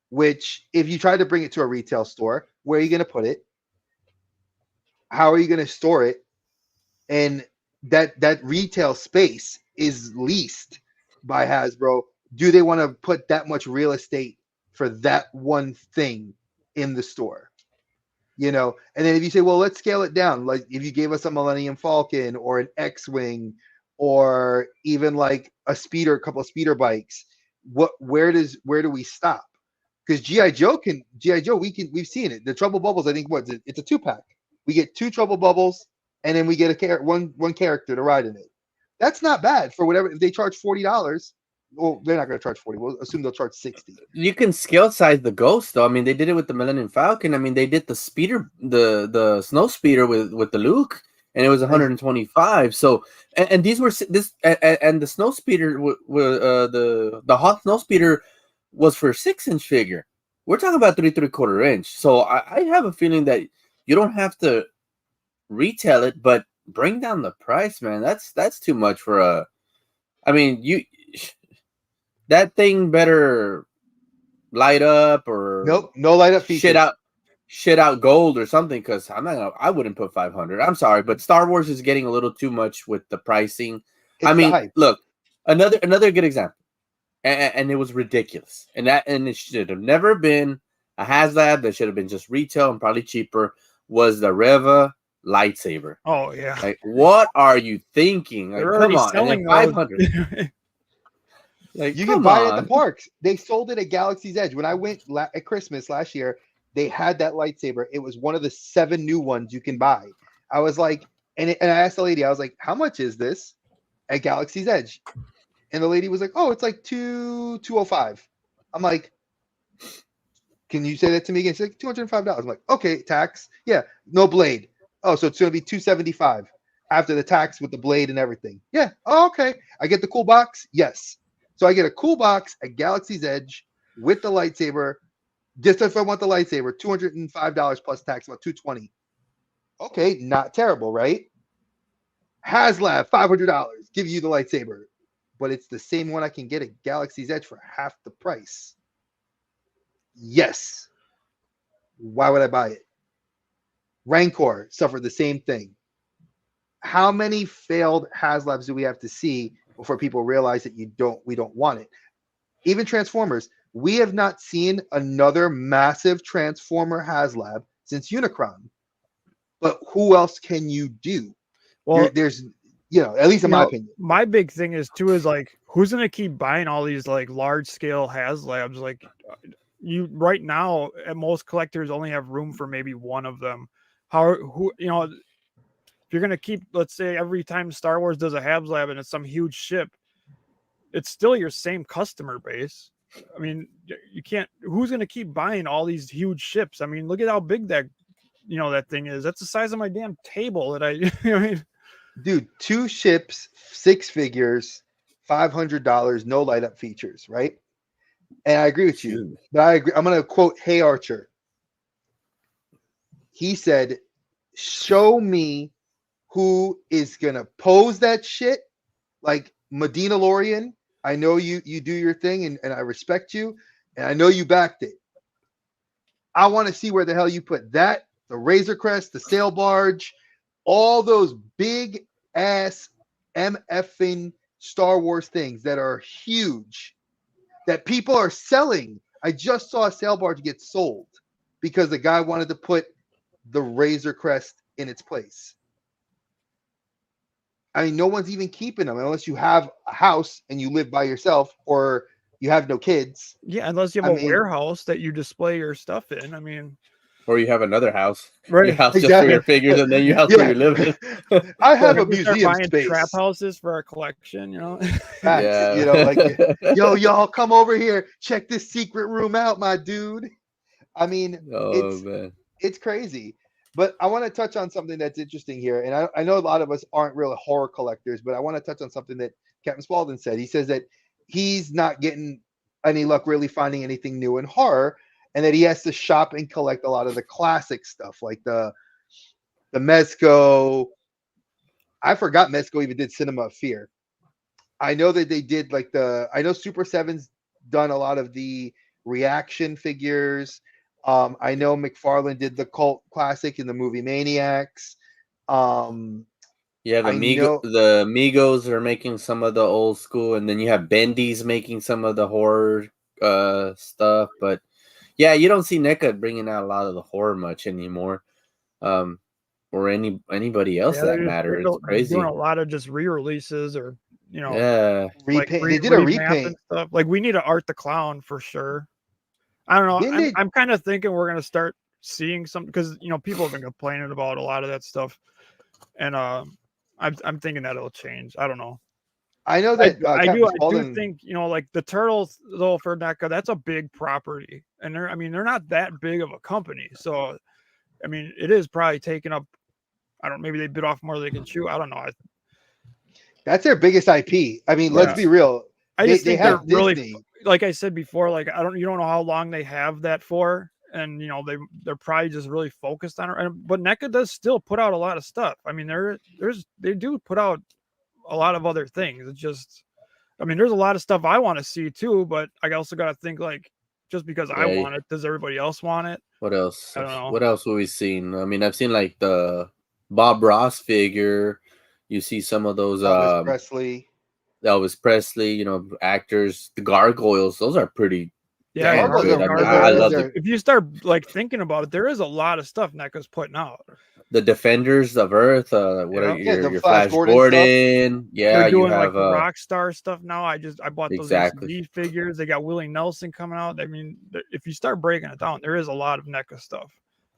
which if you try to bring it to a retail store, where are you going to put it? How are you going to store it? And that retail space is leased by Hasbro. Do they want to put that much real estate for that one thing in the store? And then if you say, well, let's scale it down, like if you gave us a Millennium Falcon or an X-Wing or even like a couple of speeder bikes, where do we stop? Because GI Joe, we've seen it. The Trouble Bubbles, I think it's a 2-pack. We get 2 Trouble Bubbles, and then we get one character to ride in it. That's not bad for whatever. If they charge $40, well, they're not going to charge 40. We'll assume they'll charge 60. You can scale size the Ghost, though. I mean, they did it with the Millennium Falcon. I mean, they did the speeder, the snow speeder with the Luke, and it was 125. So, and these were and the snow speeder, the Hawk snow speeder was for a 6-inch figure. We're talking about 3 3/4 inch. So I have a feeling that you don't have to retail it, but bring down the price, man. That's too much for a. I mean, that thing better light up, or Nope, no light up features. Shit out gold or something, because I wouldn't put 500. I'm sorry, but Star Wars is getting a little too much with the pricing. I mean, look, another good example, and it was ridiculous, and it should have never been a HasLab. That should have been just retail and probably cheaper. Was the Reva lightsaber? Oh yeah. Like, what are you thinking? Like, They're already come on, selling 500. Like, You can buy it at the parks. They sold it at Galaxy's Edge. When I went at Christmas last year, they had that lightsaber. It was one of the 7 new ones you can buy. I was like, and I asked the lady, I was like, how much is this at Galaxy's Edge? And the lady was like, oh, it's like 205. I'm like, can you say that to me again? She's like, $205. I'm like, okay, tax. Yeah, no blade. Oh, so it's gonna be 275 after the tax with the blade and everything. Yeah. Oh, okay. I get the cool box. Yes. So I get a cool box at Galaxy's Edge with the lightsaber. Just if I want the lightsaber, $205 plus tax, about $220. Okay, not terrible, right? HasLab, $500, give you the lightsaber, but it's the same one I can get at Galaxy's Edge for half the price. Yes. Why would I buy it? Rancor suffered the same thing. How many failed HasLabs do we have to see before people realize that we don't want it? Even Transformers, we have not seen another massive Transformer HasLab since Unicron. But who else can you do? Well, there's, at least in my opinion. My big thing is like, who's gonna keep buying all these like large scale HasLabs? Like, you right now, at most collectors only have room for maybe one of them. If you're gonna keep, let's say every time Star Wars does a HasLab and it's some huge ship, it's still your same customer base. I mean, you can't. Who's gonna keep buying all these huge ships? I mean, look at how big that thing is. That's the size of my damn table. Dude, 2 ships, 6 figures, $500, no light up features, right? And I agree with you. But I agree. I'm gonna quote Hey Archer. He said, "Show me who is gonna pose that shit like Medina Lorian. I know you do your thing and I respect you, and I know you backed it. I want to see where the hell you put that, the Razor Crest, the sail barge, all those big ass MFing Star Wars things that are huge that people are selling. I just saw a sail barge get sold because the guy wanted to put the Razor Crest in its place. I mean, no one's even keeping them unless you have a house and you live by yourself or you have no kids. Yeah, unless you have a warehouse that you display your stuff in. I mean, or you have another house, right? Your house just for your figures, and then your house where you live. I have a museum space. Trap houses for our collection, Yeah. Yo, y'all come over here, check this secret room out, my dude. I mean, it's crazy. But I want to touch on something that's interesting here. And I know a lot of us aren't real horror collectors, but I want to touch on something that Captain Spaulding said. He says that he's not getting any luck really finding anything new in horror, and that he has to shop and collect a lot of the classic stuff, like the Mezco. I forgot Mezco even did Cinema of Fear. I know that they did I know Super 7's done a lot of the reaction figures. I know McFarlane did the cult classic in the movie Maniacs. The Migos are making some of the old school, and then you have Bendy's making some of the horror stuff. But yeah, you don't see NECA bringing out a lot of the horror much anymore, or anybody else that matter. It's crazy. Doing a lot of just re-releases or repaint. They did a repaint and stuff. Like we need to Art the Clown for sure. I don't know. I'm kind of thinking we're gonna start seeing some because people have been complaining about a lot of that stuff, and I'm thinking that it'll change. I don't know. I know that I do think like the Turtles though for NECA, that's a big property, and they're not that big of a company, so I mean it is probably taking up. I don't. Maybe they bit off more than they can chew. I don't know. That's their biggest IP. I mean, let's be real. I just think they're really, like I said before, like you don't know how long they have that for, and they're probably just really focused on it. But NECA does still put out a lot of stuff. I mean, they do put out a lot of other things. It's just, there's a lot of stuff I want to see too, but I also got to think like, just because I want it, does everybody else want it? What else? I don't know. What else have we seen? I mean, I've seen like the Bob Ross figure. You see some of those Elvis Presley, actors, the gargoyles, those are pretty good. I love it. If you start like thinking about it, there is a lot of stuff NECA's putting out. the Defenders of Earth. What are Yeah, the your Flash Flash Gordon Gordon? Yeah, They're you doing like have the Rockstar stuff now. I bought those exactly. UCD figures. They got Willie Nelson coming out. I mean, if you start breaking it down, there is a lot of NECA stuff.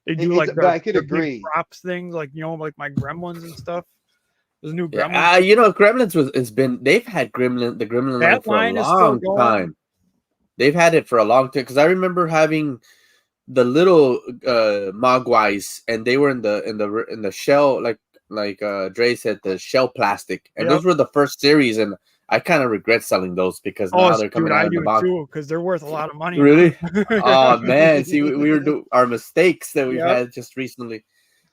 They do like but I could their big agree. props things, like like my Gremlins and stuff. There's new Yeah, Gremlins. Gremlins they've had the Gremlin line That for a line is still long going. time. They've had it for a long time because I remember having the little Mogwais, and they were in the shell, like Dre said, the shell plastic, and those were the first series, and I kind of regret selling those because now they're coming out in the box. I do too, because they're worth a lot of money. Really? Oh man, see, we were doing our mistakes that we've had just recently,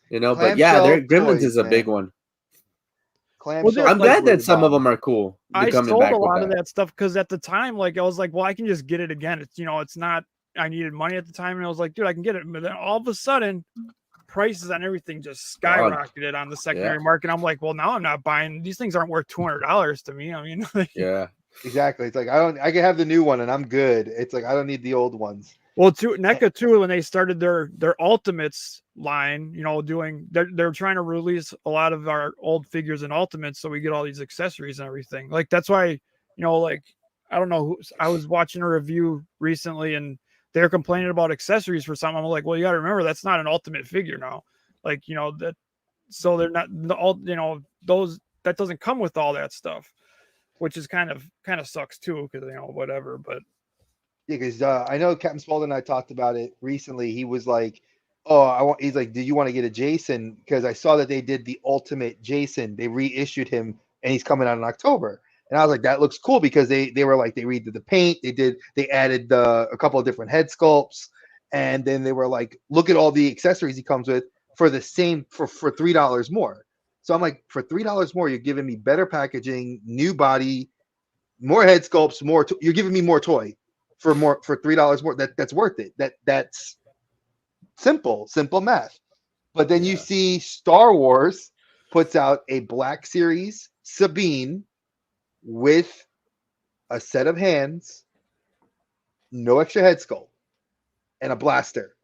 But yeah, Gremlins is a big one. I'm glad that some of them are cool. I sold a lot of that stuff because at the time, like I was like, well, I can just get it again. It's it's not. I needed money at the time, and I was like, dude, I can get it. But then all of a sudden, prices on everything just skyrocketed on the secondary market. I'm like, well, now I'm not buying. These things aren't worth $200 to me. I mean, yeah, exactly. It's like I can have the new one and I'm good. It's like I don't need the old ones. Well, NECA too, when they started their Ultimates line, they're trying to release a lot of our old figures in Ultimates, so we get all these accessories and everything. Like that's why, like I don't know I was watching a review recently and they're complaining about accessories for something. I'm like, well, you got to remember that's not an Ultimate figure now. Like that, so they're not all those that doesn't come with all that stuff, which is kind of sucks too because whatever, but. Yeah, because I know Captain Spaulding and I talked about it recently. He was like, "Oh, he's like, do you want to get a Jason? Because I saw that they did the Ultimate Jason. They reissued him, and he's coming out in October." And I was like, "That looks cool," because they were like they redid the paint. They added a couple of different head sculpts, and then they were like, "Look at all the accessories he comes with for the same for $3 more." So I'm like, for $3 more, you're giving me better packaging, new body, more head sculpts, more. You're giving me more toy. For $3 more, that's worth it. That's simple math. But then you see Star Wars puts out a Black Series Sabine with a set of hands, no extra head sculpt, and a blaster,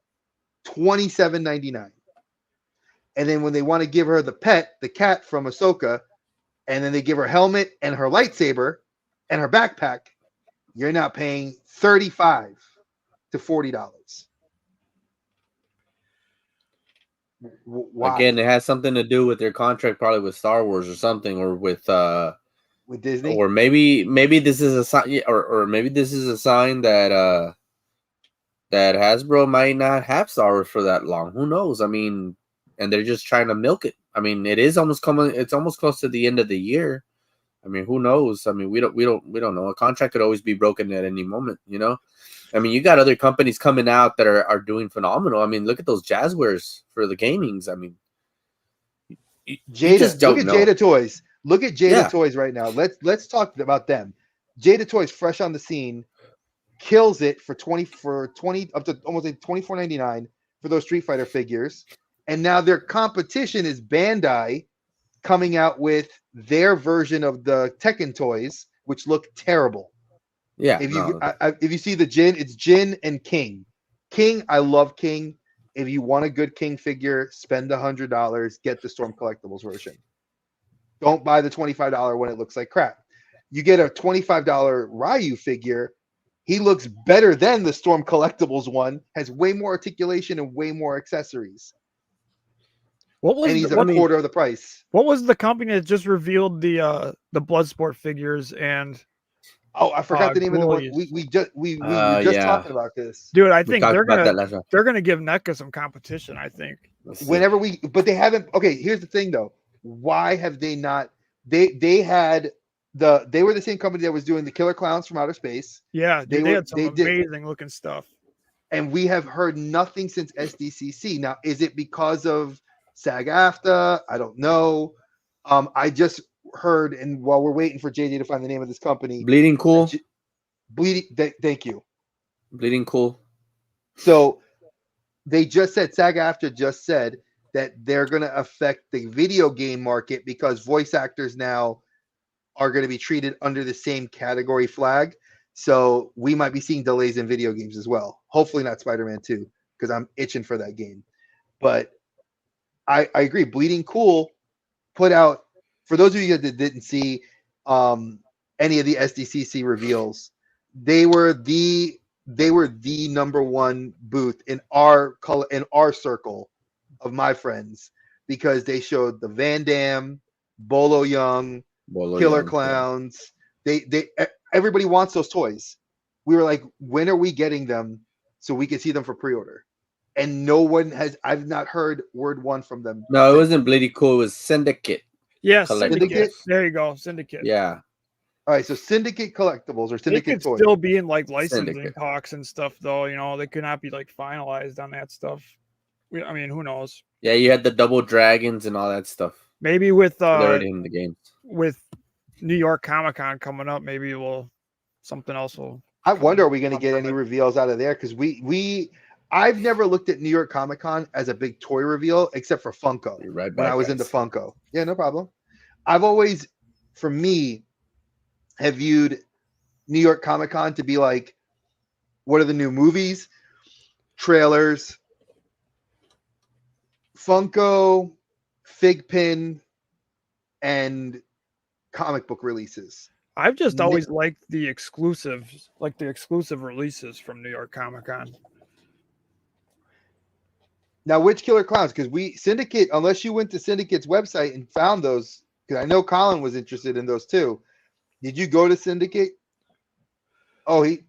$27.99. And then when they want to give her the cat from Ahsoka, and then they give her helmet and her lightsaber and her backpack, you're now paying $35 to $40. Why? Again, it has something to do with their contract, probably with Star Wars or something, or with Disney, or maybe this is a sign, or maybe this is a sign that that Hasbro might not have Star Wars for that long. Who knows? I mean, and they're just trying to milk it. I mean, it is almost coming. It's almost close to the end of the year. I mean, who knows? I mean, we don't know. A contract could always be broken at any moment, I mean, you got other companies coming out that are doing phenomenal. I mean, look at those Jazzwares for the gamings. I mean, Jada, look at Jada Toys. Look at Jada Toys right now. Let's talk about them. Jada Toys, fresh on the scene, kills it for 20 up to almost $24.99 for those Street Fighter figures. And now their competition is Bandai coming out with their version of the Tekken toys, which look terrible. Yeah. If you see the Jin, it's Jin and King. King, I love King. If you want a good King figure, spend $100. Get the Storm Collectibles version. Don't buy the $25 when it looks like crap. You get a $25 Ryu figure. He looks better than the Storm Collectibles one. Has way more articulation and way more accessories. And he's a quarter of the price. What was the company that just revealed the Bloodsport figures and? Oh, I forgot the name of the one. We were just talking about this, dude. I think they're gonna give NECA some competition. I think but they haven't. Okay, here's the thing though. Why have they not? They were the same company that was doing the Killer Clowns from Outer Space. Yeah, they had some amazing looking stuff. And we have heard nothing since SDCC. Now, is it because of SAG-AFTRA? I don't know. I just heard, and while we're waiting for JD to find the name of this company, Bleeding Cool. Thank you. Bleeding Cool. So they just said, SAG-AFTRA just said that they're going to affect the video game market because voice actors now are going to be treated under the same category flag. So we might be seeing delays in video games as well. Hopefully not Spider-Man 2, because I'm itching for that game. But I agree. Bleeding Cool put out, for those of you that didn't see any of the SDCC reveals, they were the number one booth in our circle of my friends, because they showed the Van Damme, Bolo Young, Killer Clowns. Everybody wants those toys. We were like, when are we getting them so we can see them for pre-order? And no one has. I've not heard word one from them. No, it wasn't Bleedy Cool. It was Syndicate. Yeah, Collectibles. Syndicate. There you go, Syndicate. Yeah. All right, so Syndicate Collectibles or They Syndicate could Toys. still be in like licensing Syndicate. talks and stuff, though. You know, they could not be like finalized on that stuff. I mean, who knows? Yeah, you had the Double Dragons and all that stuff. Maybe with They're already in the game. with New York Comic Con coming up, maybe something else will. I wonder, are we going to get any reveals out of there? Because I've never looked at New York Comic Con as a big toy reveal, except for Funko. You're right When back, I was guys. into Funko. Yeah, no problem. I've always, for me, have viewed New York Comic Con to be like, what are the new movies, trailers, Funko, Fig Pin, and comic book releases. I've just always liked the exclusives, like the exclusive releases from New York Comic Con. Now, which Killer Clowns? Because Syndicate, unless you went to Syndicate's website and found those, because I know Colin was interested in those too. Did you go to Syndicate? Oh, he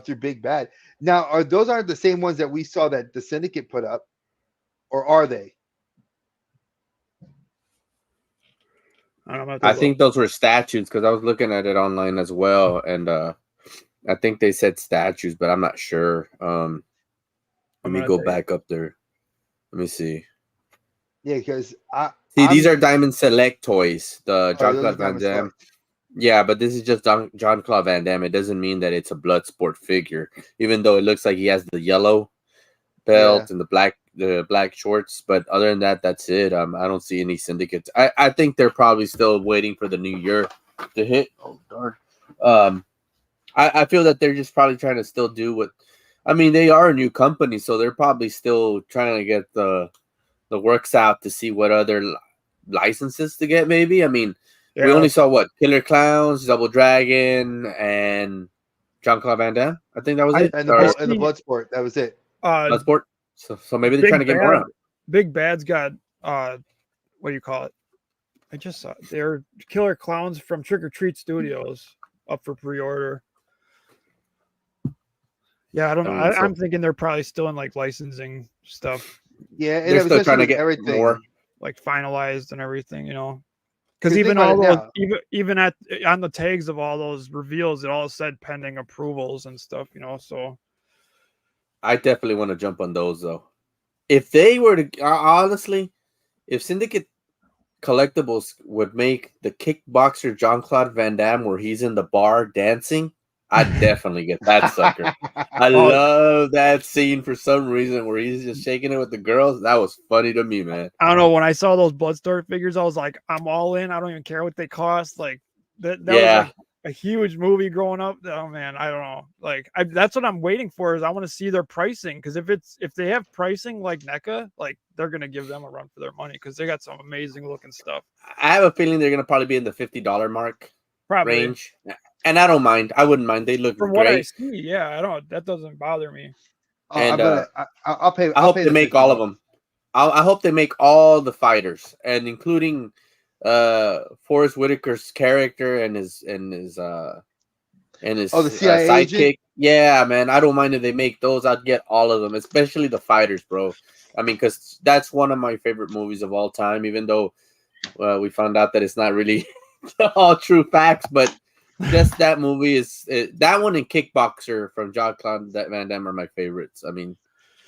through Big Bad. Now, aren't the same ones that we saw that the Syndicate put up, or are they? I think those were statues, because I was looking at it online as well, and I think they said statues, but I'm not sure. Let me go back up there. Let me see. Yeah, because these are Diamond Select toys. The Jean-Claude Van Diamond Damme. Select. Yeah, but this is just Jean-Claude Van Damme. It doesn't mean that it's a Bloodsport figure, even though it looks like he has the yellow belt and the black shorts. But other than that, that's it. I don't see any syndicates. I think they're probably still waiting for the new year to hit. Oh darn. I feel that they're just probably trying to still do what. I mean, they are a new company, so they're probably still trying to get the works out to see what other licenses to get. Maybe. I mean. Yeah. We only saw what? Killer Clowns, Double Dragon, and Jean-Claude Van Damme. I think that was it. And the Bloodsport. That was it. Bloodsport. So maybe they're trying to get more out. Big Bad's got what do you call it? I just saw it. They're Killer Clowns from Trick or Treat Studios up for pre-order. Yeah, I don't know. I'm thinking they're probably still in like licensing stuff. Yeah, they're still trying to get everything more like finalized and everything, you know. Because even all those, even on the tags of all those reveals, it all said pending approvals and stuff, you know. So I definitely want to jump on those though. If they were to honestly, if Syndicate Collectibles would make the kickboxer Jean-Claude Van Damme where he's in the bar dancing, I'd definitely get that sucker. I love that scene for some reason where he's just shaking it with the girls. That was funny to me, man. I don't know. When I saw those Bloodsport figures, I was like, I'm all in. I don't even care what they cost. Like that was like a huge movie growing up. Oh man, I don't know. Like that's what I'm waiting for. Is I want to see their pricing, because if they have pricing like NECA, like they're gonna give them a run for their money, because they got some amazing looking stuff. I have a feeling they're gonna probably be in the $50 mark range. And I don't mind. I wouldn't mind. They look from great. What I see, yeah, I don't. That doesn't bother me. And I'll pay. I hope they make all of them. I hope they make all the fighters, and including Forrest Whitaker's character and his the CIA sidekick. Agent? Yeah, man. I don't mind if they make those. I'd get all of them, especially the fighters, bro. I mean, because that's one of my favorite movies of all time. Even though we found out that it's not really all true facts, but. Just that movie is that one and Kickboxer from Jean-Claude Van Damme are my favorites. I mean,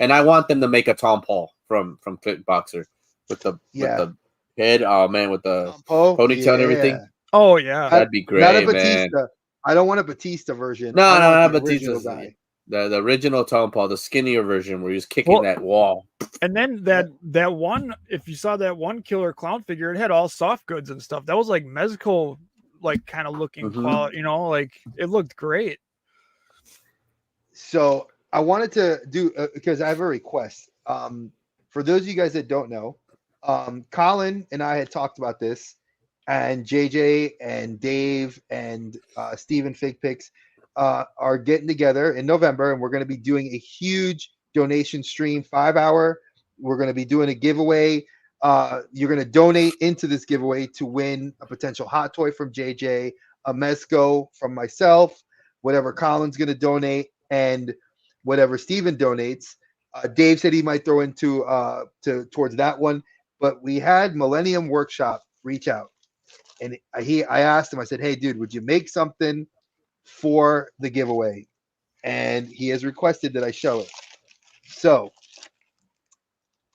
and I want them to make a Tom Paul from Kickboxer with the head. Oh man, with the ponytail and everything. Oh yeah, that'd be great, not a man. Batista. I don't want a Batista version. No, not Batista. The original Tom Paul, the skinnier version where he was kicking that wall. And then that one, if you saw that one Killer Clown figure, it had all soft goods and stuff. That was like Mezco. Like kind of looking quality, you know, like it looked great. So I wanted to do because I have a request. For those of you guys that don't know, Colin and I had talked about this, and JJ and Dave and Steven Fig Picks are getting together in November, and we're going to be doing a huge donation stream, 5 hour. We're going to be doing a giveaway. You're going to donate into this giveaway to win a potential hot toy from JJ, a Mezco from myself, whatever Colin's going to donate, and whatever Steven donates. Dave said he might throw into towards that one, but we had Millennium Workshop reach out, and I asked him. I said, "Hey, dude, would you make something for the giveaway?" And he has requested that I show it. So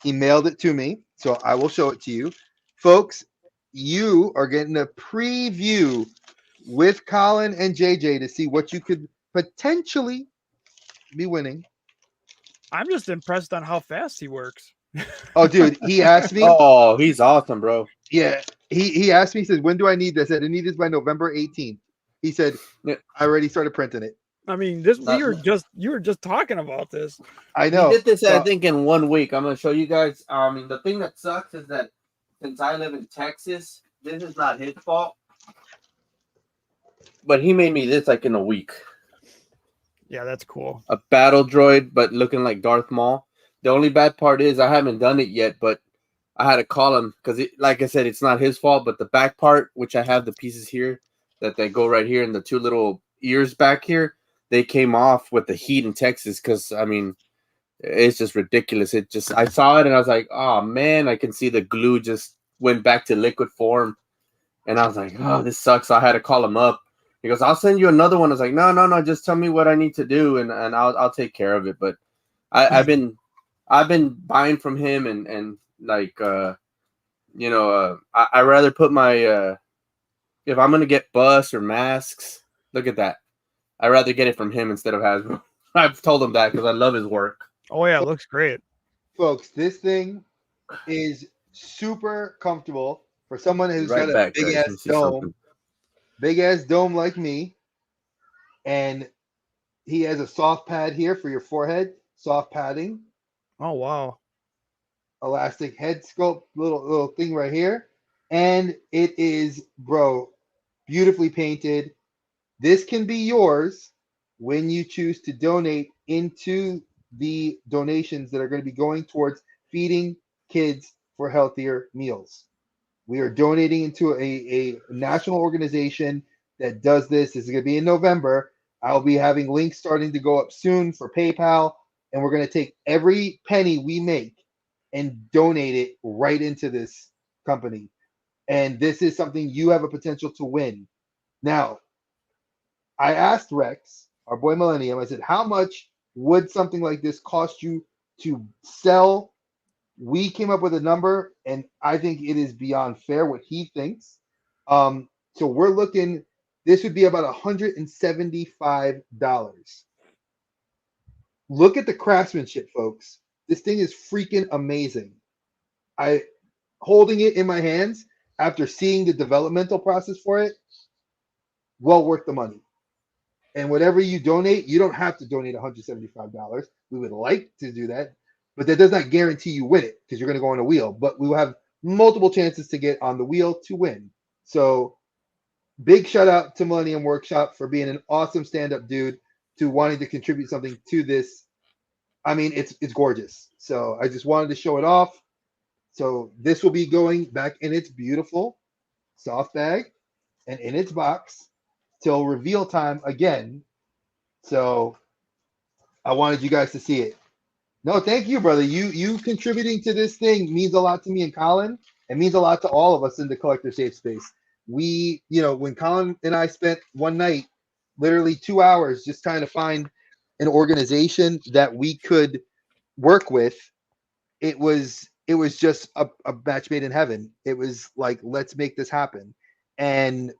he mailed it to me, so I will show it to you, folks. You are getting a preview with Colin and JJ to see what you could potentially be winning. I'm just impressed on how fast he works. Oh, dude, he asked me. Oh, he's awesome, bro. Yeah, he asked me. He said, "When do I need this?" I said, "I need this by November 18th." He said, Yeah. "I already started printing it." I mean, you were just talking about this. I know. We did this, I think, in 1 week. I'm gonna show you guys. I mean, the thing that sucks is that since I live in Texas, this is not his fault. But he made me this like in a week. Yeah, that's cool. A battle droid, but looking like Darth Maul. The only bad part is I haven't done it yet, but I had to call him because, like I said, it's not his fault. But the back part, which I have the pieces here that they go right here, and the two little ears back here, they came off with the heat in Texas. Because I mean, it's just ridiculous. I saw it and I was like, oh man, I can see the glue just went back to liquid form, and I was like, oh, this sucks. So I had to call him up. He goes, I'll send you another one. I was like, no, just tell me what I need to do, and I'll take care of it. But I've been buying from him, and like I rather put my if I'm gonna get bus or masks, look at that. I'd rather get it from him instead of Hasbro. I've told him that because I love his work. Oh yeah, it looks great. Folks, this thing is super comfortable for someone who's Right got a back, big guys. Let me ass see dome, something. big ass dome like me, and he has a soft pad here for your forehead, soft padding, Oh wow. elastic head sculpt, little thing right here, and it is, bro, beautifully painted. This can be yours when you choose to donate into the donations that are going to be going towards feeding kids for healthier meals. We are donating into a national organization that does this. This is going to be in November. I'll be having links starting to go up soon for PayPal, and we're going to take every penny we make and donate it right into this company. And this is something you have a potential to win. Now, I asked Rex, our boy Millennium, I said, how much would something like this cost you to sell? We came up with a number, and I think it is beyond fair what he thinks. So we're looking, this would be about $175. Look at the craftsmanship, folks. This thing is freaking amazing. I holding it in my hands after seeing the developmental process for it, well worth the money. And whatever you donate, you don't have to donate $175. We would like to do that, but that does not guarantee you win it because you're going to go on a wheel. But we will have multiple chances to get on the wheel to win. So big shout out to Millennium Workshop for being an awesome stand-up dude, to wanting to contribute something to this. I mean, it's gorgeous. So I just wanted to show it off. So this will be going back in its beautiful soft bag and in its box till reveal time again. So I wanted you guys to see it. No, thank you, brother. You contributing to this thing means a lot to me and Colin. It means a lot to all of us in the collector safe space. We, when Colin and I spent one night, literally 2 hours, just trying to find an organization that we could work with, it was just a match made in heaven. It was like, let's make this happen. And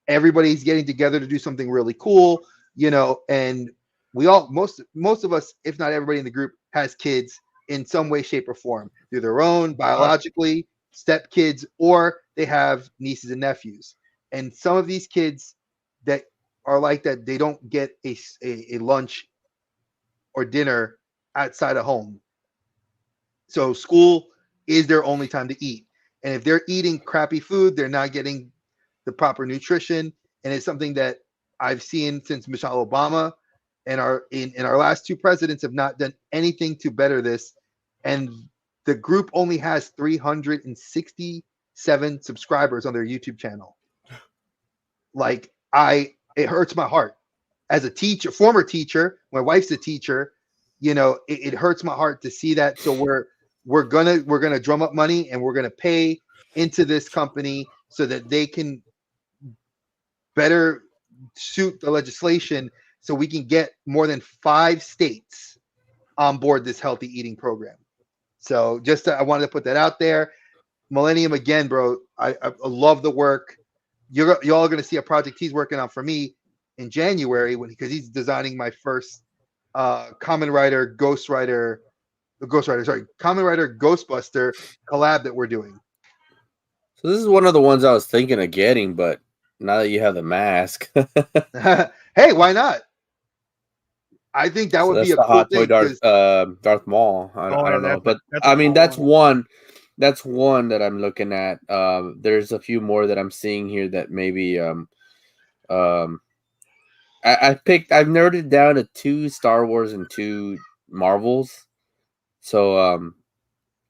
everybody's getting together to do something really cool, and we all, most of us, if not everybody in the group, has kids in some way, shape, or form, through their own, biologically, step kids, or they have nieces and nephews. And some of these kids that are like that, they don't get a lunch or dinner outside of home. So school is their only time to eat. And if they're eating crappy food, they're not getting the proper nutrition. And it's something that I've seen since Michelle Obama and in our last two presidents have not done anything to better this. And the group only has 367 subscribers on their YouTube channel. Like it hurts my heart as a teacher, former teacher. My wife's a teacher. You know, it hurts my heart to see that. So we're gonna drum up money and we're gonna pay into this company so that they can better suit the legislation, so we can get more than 5 states on board this healthy eating program. So I wanted to put that out there. Millennium, again, bro, I love the work. Y'all are going to see a project he's working on for me in January because he's designing my first Kamen Rider Ghostbuster collab that we're doing. So this is one of the ones I was thinking of getting, but now that you have the mask, hey, why not? I think that would be a cool hot toy thing. Darth Maul. I don't know, but that's I mean cool that's one. That's one that I'm looking at. There's a few more that I'm seeing here that maybe I've nerded down to 2 Star Wars and 2 Marvels. So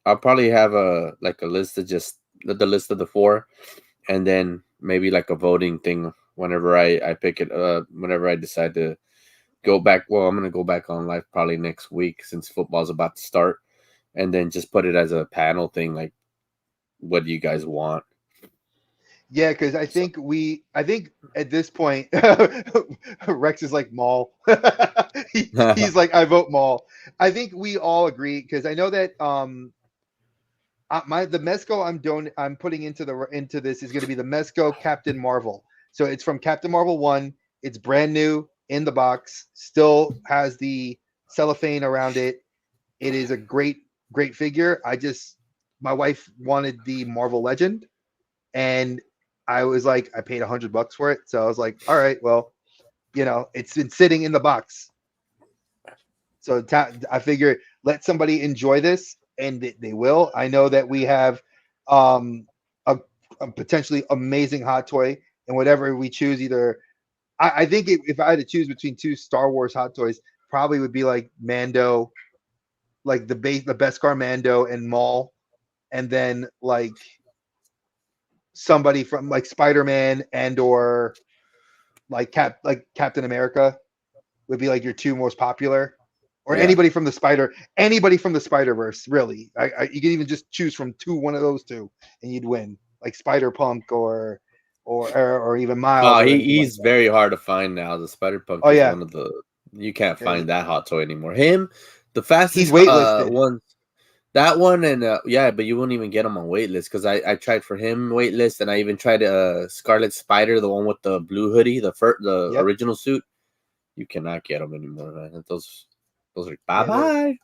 I'll probably have a list of just the list of the 4, and then maybe like a voting thing whenever I pick it. Whenever I decide to go back. Well, I'm gonna go back on live probably next week since football's about to start, and then just put it as a panel thing. Like, what do you guys want? Yeah, because I think at this point, Rex is like Maul. He's like, I vote Maul. I think we all agree because I know that the Mezco I'm putting into this is going to be the Mezco Captain Marvel. So it's from Captain Marvel 1. It's brand new in the box. Still has the cellophane around it. It is a great figure. My wife wanted the Marvel Legend, and I was like, I paid $100 for it. So I was like, all right, well, you know, it's been sitting in the box. So I figure let somebody enjoy this, and they will. I know that we have a potentially amazing hot toy, and whatever we choose, either I think if I had to choose between 2 Star Wars hot toys, probably would be like Mando, like the Beskar Mando and Maul, and then like somebody from like Spider-Man and or like Captain America would be like your 2 most popular, or anybody from the Spider-Verse. Really, you can even just choose from one of those 2, and you'd win, like Spider-Punk or even Miles. He's very hard to find now. The Spider-Punk is one of the you can't find that hot toy anymore. Him, the fastest he's waitlisted. One. That one and but you won't even get him on waitlist because I tried for him waitlist, and I even tried Scarlet Spider, the one with the blue hoodie, the original suit. You cannot get them anymore, man. Those are bye.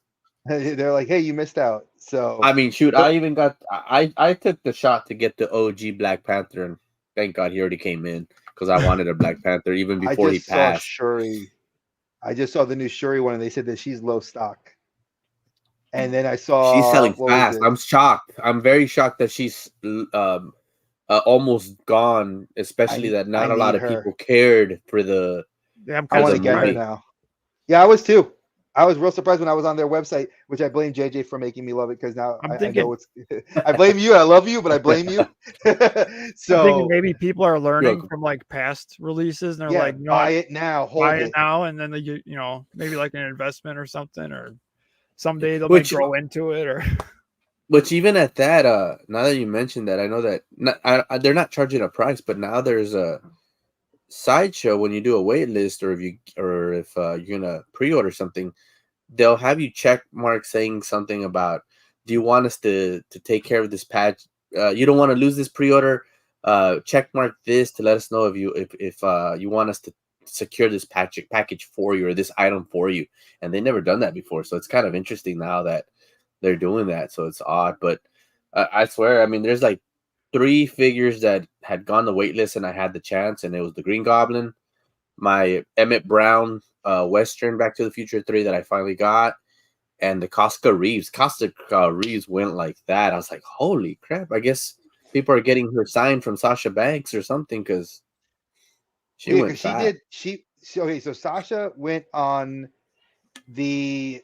They're like, hey, you missed out. So I mean, shoot, I even got I took the shot to get the OG Black Panther, and thank God he already came in because I wanted a Black Panther even before he passed. Shuri. I just saw the new Shuri one, and they said that she's low stock. And then I saw she's selling fast. I'm shocked. I'm very shocked that she's almost gone. Especially that not a lot of people cared for the. Yeah, I want to get her now. Yeah, I was too. I was real surprised when I was on their website, which I blame JJ for making me love it because now I know it's. I blame you. I love you, but I blame you. So I'm thinking maybe people are learning from like past releases, and they're like, no, buy it now, buy it now, and then they maybe like an investment or something, or someday they'll grow into it, or. Which even at that, now that you mentioned that, I know that they're not charging a price, but now there's a Sideshow when you do a wait list, or if you're gonna pre-order something, they'll have you check mark saying something about, do you want us to take care of this patch? You don't want to lose this pre-order. Check mark this to let us know if you want us to secure this package for you or this item for you. And they never done that before, so it's kind of interesting now that they're doing that. So it's odd, but I swear, I mean, there's like 3 figures that had gone the wait list, and I had the chance, and it was the Green Goblin, my Emmett Brown Western Back to the Future 3 that I finally got, and the Costa Reeves went like that. I was like, holy crap! I guess people are getting her signed from Sasha Banks or something because she Yeah, went because she fast. did. Okay. So Sasha went on the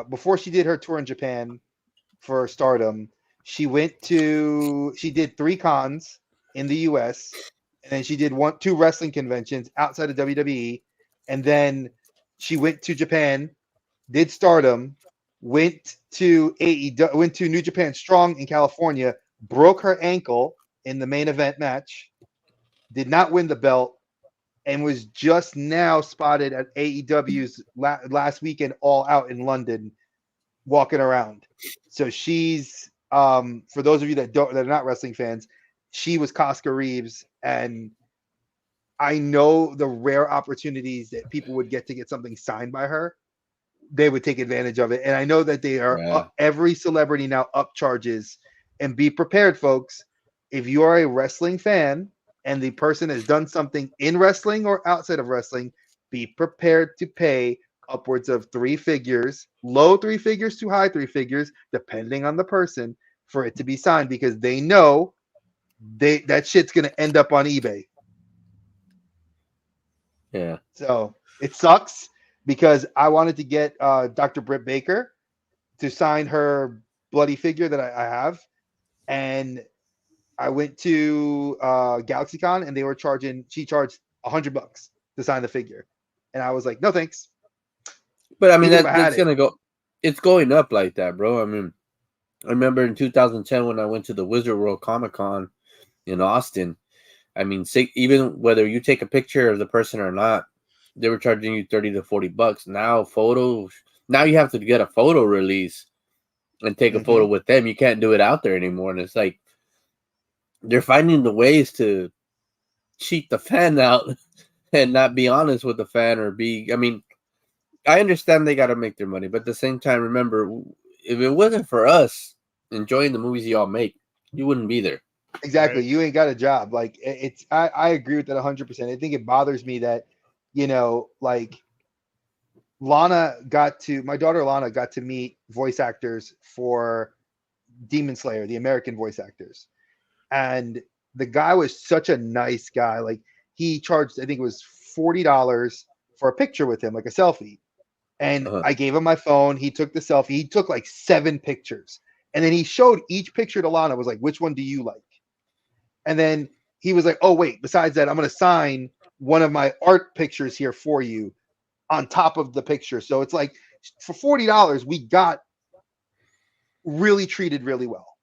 before she did her tour in Japan for Stardom. She did 3 cons in the US, and then she did 2 wrestling conventions outside of WWE, and then she went to Japan, did Stardom, went to AEW, went to New Japan Strong in California, broke her ankle in the main event match, did not win the belt, and was just now spotted at AEW's last weekend All Out in London, walking around. So she's for those of you that are not wrestling fans, she was Casca Reeves, and I know the rare opportunities that people would get to get something signed by her, they would take advantage of it. And I know that they are Yeah. every celebrity now up charges. And be prepared, folks. If you are a wrestling fan and the person has done something in wrestling or outside of wrestling, be prepared to pay upwards of 3 figures, low 3 figures to high 3 figures, depending on the person, for it to be signed, because they know that shit's gonna end up on eBay. Yeah. So it sucks because I wanted to get Dr. Britt Baker to sign her bloody figure that I have, and I went to GalaxyCon and they were she charged $100 to sign the figure, and I was like, no thanks. But I mean, Even if I had that's it. gonna go. It's going up like that, bro. I mean, I remember in 2010 when I went to the Wizard World Comic Con in Austin. I mean, even whether you take a picture of the person or not, they were charging you $30 to $40. Now you have to get a photo release and take a photo with them. You can't do it out there anymore. And it's like they're finding the ways to cheat the fan out and not be honest with the fan I mean, I understand they got to make their money, but at the same time, remember, if it wasn't for us enjoying the movies y'all make, you wouldn't be there. Exactly. Right. You ain't got a job. Like I agree with that 100%. I think it bothers me that, like my daughter Lana got to meet voice actors for Demon Slayer, the American voice actors. And the guy was such a nice guy. Like he charged, I think it was $40 for a picture with him, like a selfie. And I gave him my phone. He took the selfie. He took like 7 pictures. And then he showed each picture to Lana, was like, which one do you like? And then he was like, oh, wait, besides that, I'm going to sign one of my art pictures here for you on top of the picture. So it's like for $40, we got really treated really well.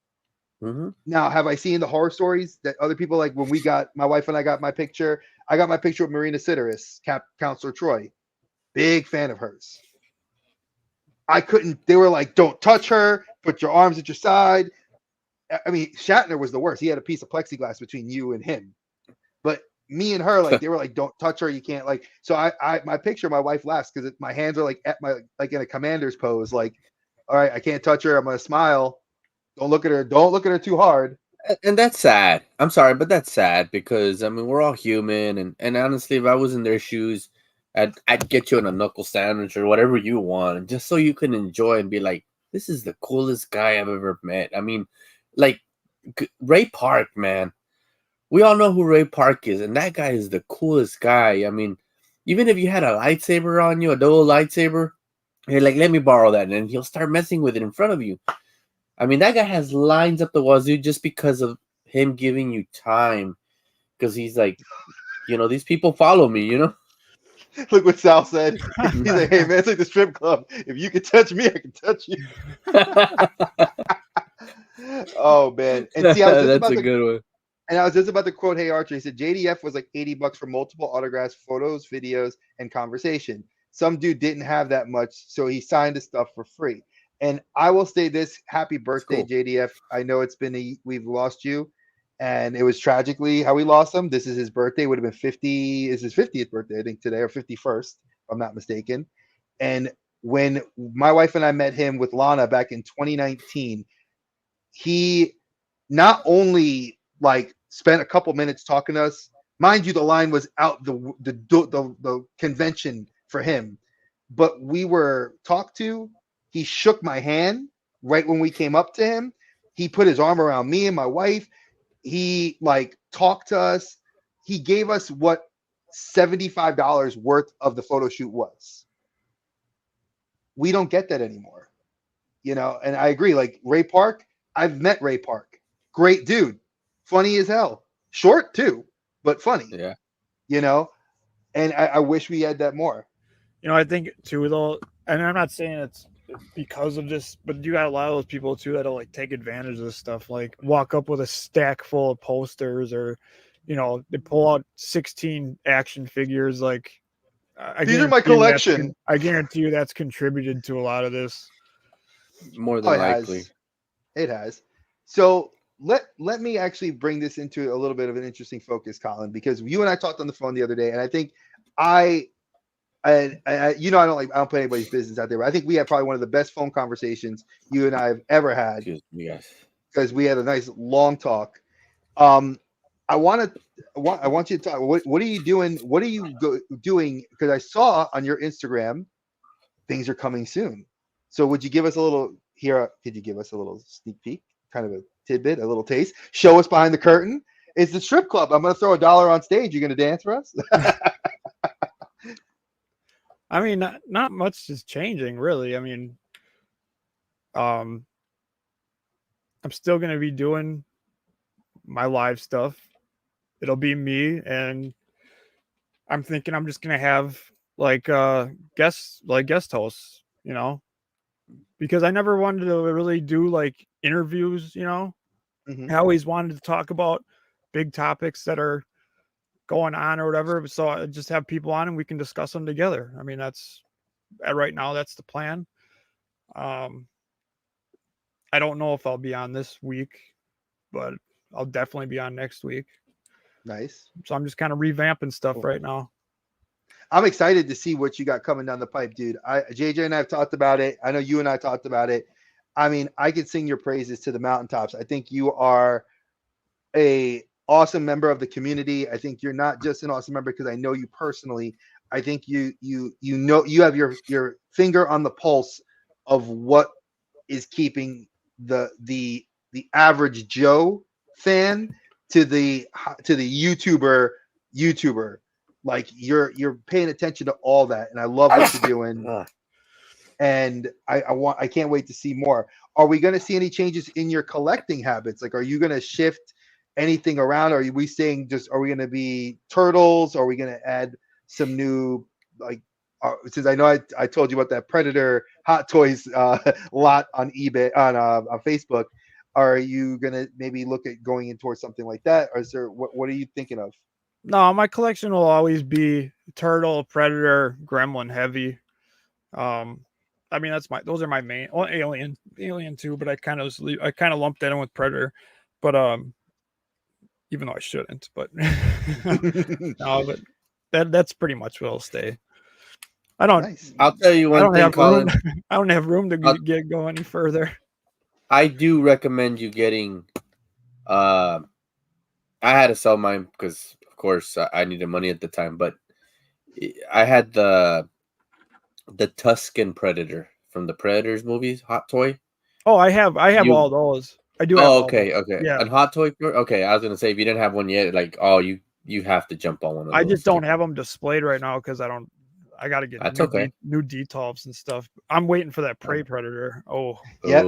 Mm-hmm. Now, have I seen the horror stories that other people, like when my wife and I got my picture? I got my picture with Marina Sideris, Counselor Troy. Big fan of hers. They were like, don't touch her, put your arms at your side. I mean, Shatner was the worst. He had a piece of plexiglass between you and him. But me and her, like, they were like, don't touch her. You can't, like, so my picture, my wife laughs because my hands are like in a commander's pose. Like, all right, I can't touch her. I'm going to smile. Don't look at her. Don't look at her too hard. And that's sad. I'm sorry, but that's sad because I mean we're all human, and honestly, if I was in their shoes, I'd get you in a knuckle sandwich or whatever you want, just so you can enjoy and be like, this is the coolest guy I've ever met. I mean, like Ray Park, man. We all know who Ray Park is, and that guy is the coolest guy. I mean, even if you had a lightsaber on you, a dual lightsaber, you're like, let me borrow that, and he'll start messing with it in front of you. I mean, that guy has lines up the wazoo just because of him giving you time. Because he's like, these people follow me, Look what Sal said. He's like, hey, man, it's like the strip club. If you can touch me, I can touch you. Oh, man. And see, that's a good one. And I was just about to quote Hey Archer. He said JDF was like $80 for multiple autographs, photos, videos, and conversation. Some dude didn't have that much, so he signed his stuff for free. And I will say this: happy birthday, cool. JDF. I know we've lost you, and it was tragically how we lost him. This is his birthday. Would have been 50. Is his 50th birthday, I think, today, or 51st, if I'm not mistaken. And when my wife and I met him with Lana back in 2019, he not only like spent a couple minutes talking to us. Mind you, the line was out the convention for him, but we were talked to. He shook my hand right when we came up to him. He put his arm around me and my wife. He like talked to us. He gave us what $75 worth of the photo shoot was. We don't get that anymore, you know. And I agree. Like Ray Park, I've met Ray Park. Great dude, funny as hell. Short too, but funny. Yeah. You know, and I wish we had that more. You know, I think too though, and I'm not saying it's because of this, but you got a lot of those people too that'll like take advantage of this stuff, like walk up with a stack full of posters, or you know, they pull out 16 action figures. Like, These are my collection. I guarantee you that's contributed to a lot of this. More than likely. It has. So let me actually bring this into a little bit of an interesting focus, Colin, because you and I talked on the phone the other day, and I think I you know, I don't put anybody's business out there, but I think we had probably one of the best phone conversations you and I have ever had. Yes. Because we had a nice long talk. I want you to talk. What are you doing? What are you doing? Because I saw on your Instagram things are coming soon. So would you give us a little here? Could you give us a little sneak peek, kind of a tidbit, a little taste? Show us behind the curtain. It's the strip club. I'm going to throw $1 on stage. You're going to dance for us? I mean, not much is changing, really. I mean, I'm still going to be doing my live stuff. It'll be me, and I'm thinking I'm just going to have like guest hosts, you know, because I never wanted to really do like interviews, you know. Mm-hmm. I always wanted to talk about big topics that are going on or whatever. So I just have people on and we can discuss them together. I mean, that's right now, that's the plan. I don't know if I'll be on this week, but I'll definitely be on next week. Nice. So I'm just kind of revamping stuff right now. I'm excited to see what you got coming down the pipe, dude. JJ and I have talked about it. I know you and I talked about it. I mean, I could sing your praises to the mountaintops. I think you are a awesome member of the community. I think you're not just an awesome member because I know you personally. I think you know you have your finger on the pulse of what is keeping the average Joe fan to the YouTuber. Like you're paying attention to all that, and I love what you're doing. And I can't wait to see more. Are we going to see any changes in your collecting habits? Like, are you going to shift anything around? Are we saying are we going to be turtles? Are we going to add some new, like, since I know I told you about that Predator Hot Toys lot on eBay, on Facebook, are you going to maybe look at going in towards something like that? Or is there, what are you thinking of? No, my collection will always be Turtle, Predator, Gremlin heavy. I mean, those are my main. Well, Alien too, but I kind of lumped that in with Predator, but even though I shouldn't, but no, but that's pretty much where I'll stay. I don't. Nice. I'll tell you one thing, Colin. I don't have room to go any further. I do recommend you getting. I had to sell mine because, of course, I needed money at the time, but I had the Tusken Predator from the Predators movies, Hot Toy. Oh, I have all those. I do. Oh, okay. Yeah. And Hot Toy. Okay, I was gonna say if you didn't have one yet, like, you have to jump on one of those. I just don't have them displayed right now because I got to get new detolfs and stuff. I'm waiting for that Prey Predator. Oh, yeah,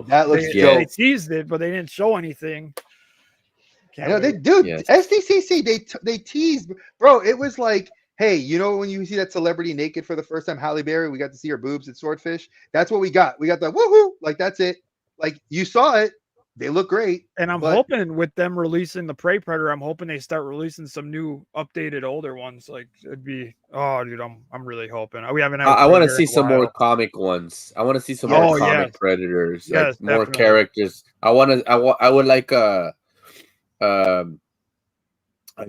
that looks dope. They teased it, but they didn't show anything. I know they do. Yes. SDCC they teased, bro. It was like, hey, you know when you see that celebrity naked for the first time, Halle Berry, we got to see her boobs at Swordfish. That's what we got. We got the woohoo, like that's it. Like you saw it. They look great. And I'm hoping with them releasing the Prey Predator, I'm hoping they start releasing some new updated older ones. Like it'd be, oh dude, I'm really hoping. We haven't. I want to see some more comic ones. I want to see some more comic Predators, like more characters. I would like I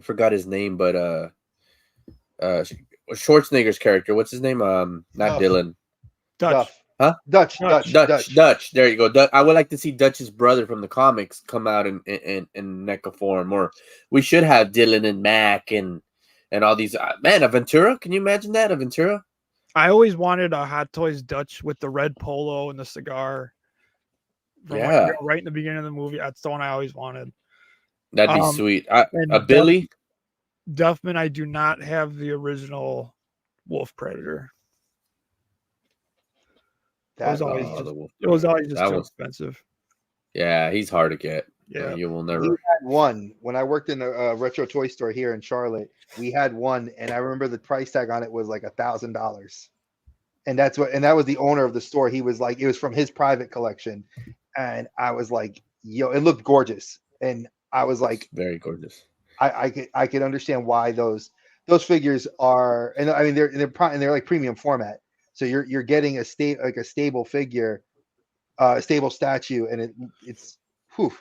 forgot his name, but Schwarzenegger's character. What's his name? Not Dylan. Dutch. Huh? Dutch. There you go. I would like to see Dutch's brother from the comics come out in NECA form, or we should have Dylan and Mac and all these. Man, Aventura. Can you imagine that, Aventura? I always wanted a Hot Toys Dutch with the red polo and the cigar. From Yeah. right in the beginning of the movie. That's the one I always wanted. That'd be sweet. and A Billy. Duffman, I do not have the original Wolf Predator. It was always just too expensive. Yeah, he's hard to get. Yeah, you will We never. had one when I worked in a retro toy store here in Charlotte. We had one, and I remember the price tag on it was like $1,000, and that was the owner of the store. He was like, it was from his private collection, and I was like, yo, it looked gorgeous, and I was like, very gorgeous. I could understand why those figures are, and I mean they're like premium format, so you're getting a stable figure, a stable statue, and it's whew,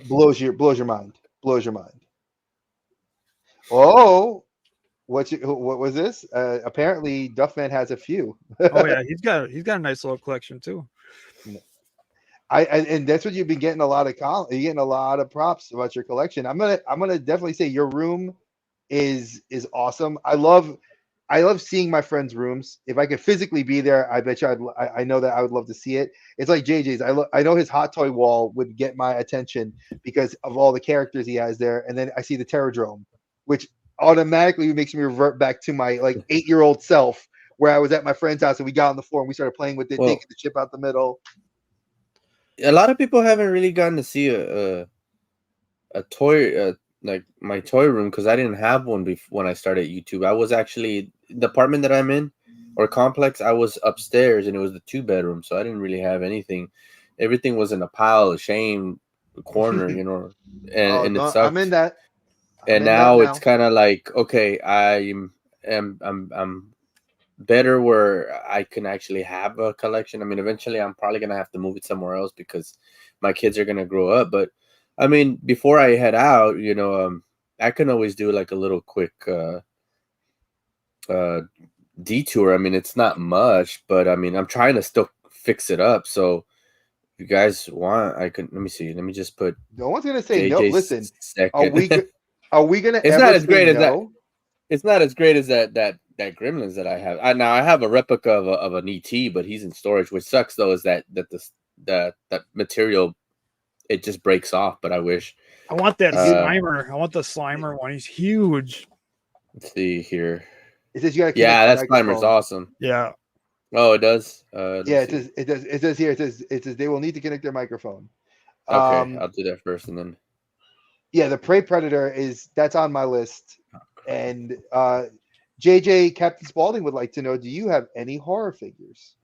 blows your mind. Oh, what was this? Apparently, Duffman has a few. Oh yeah, he's got a nice little collection too. And that's what you've been getting a lot of. You're getting a lot of props about your collection. I'm gonna definitely say your room is awesome. I love seeing my friends' rooms. If I could physically be there, I bet you I know that I would love to see it. It's like JJ's. I know his hot toy wall would get my attention because of all the characters he has there. And then I see the Terradrome, which automatically makes me revert back to my like 8-year-old self, where I was at my friend's house and we got on the floor and we started playing with it, taking the chip out the middle. A lot of people haven't really gotten to see a toy like my toy room because I didn't have one before when I started YouTube. I was actually the apartment that I'm in or complex. I was upstairs and it was the 2-bedroom, so I didn't really have anything. Everything was in a pile of shame, corner, you know, and it sucked. I'm in that. And now it's kind of like, okay, I'm better where I can actually have a collection. I mean, eventually I'm probably gonna have to move it somewhere else because my kids are gonna grow up. But I mean, before I head out, you know, I can always do like a little quick detour. I mean, it's not much, but I mean, I'm trying to still fix it up. So if you guys want, I can. Let me see. Let me just put. No one's gonna say JJ's no. Listen, second. are we gonna? It's not as great as that. No? It's not as great as that Gremlins that I have. Now I have a replica of an ET, but he's in storage. Which sucks though is that material, it just breaks off. But I wish. I want that Slimer. I want the Slimer one. He's huge. Let's see here. It says you gotta. Yeah, that Slimer's awesome. Yeah. Oh, it does. Yeah, it does. It says here. It says they will need to connect their microphone. Okay, I'll do that first, and then. Yeah, the Prey Predator that's on my list, and JJ Captain Spaulding would like to know: do you have any horror figures?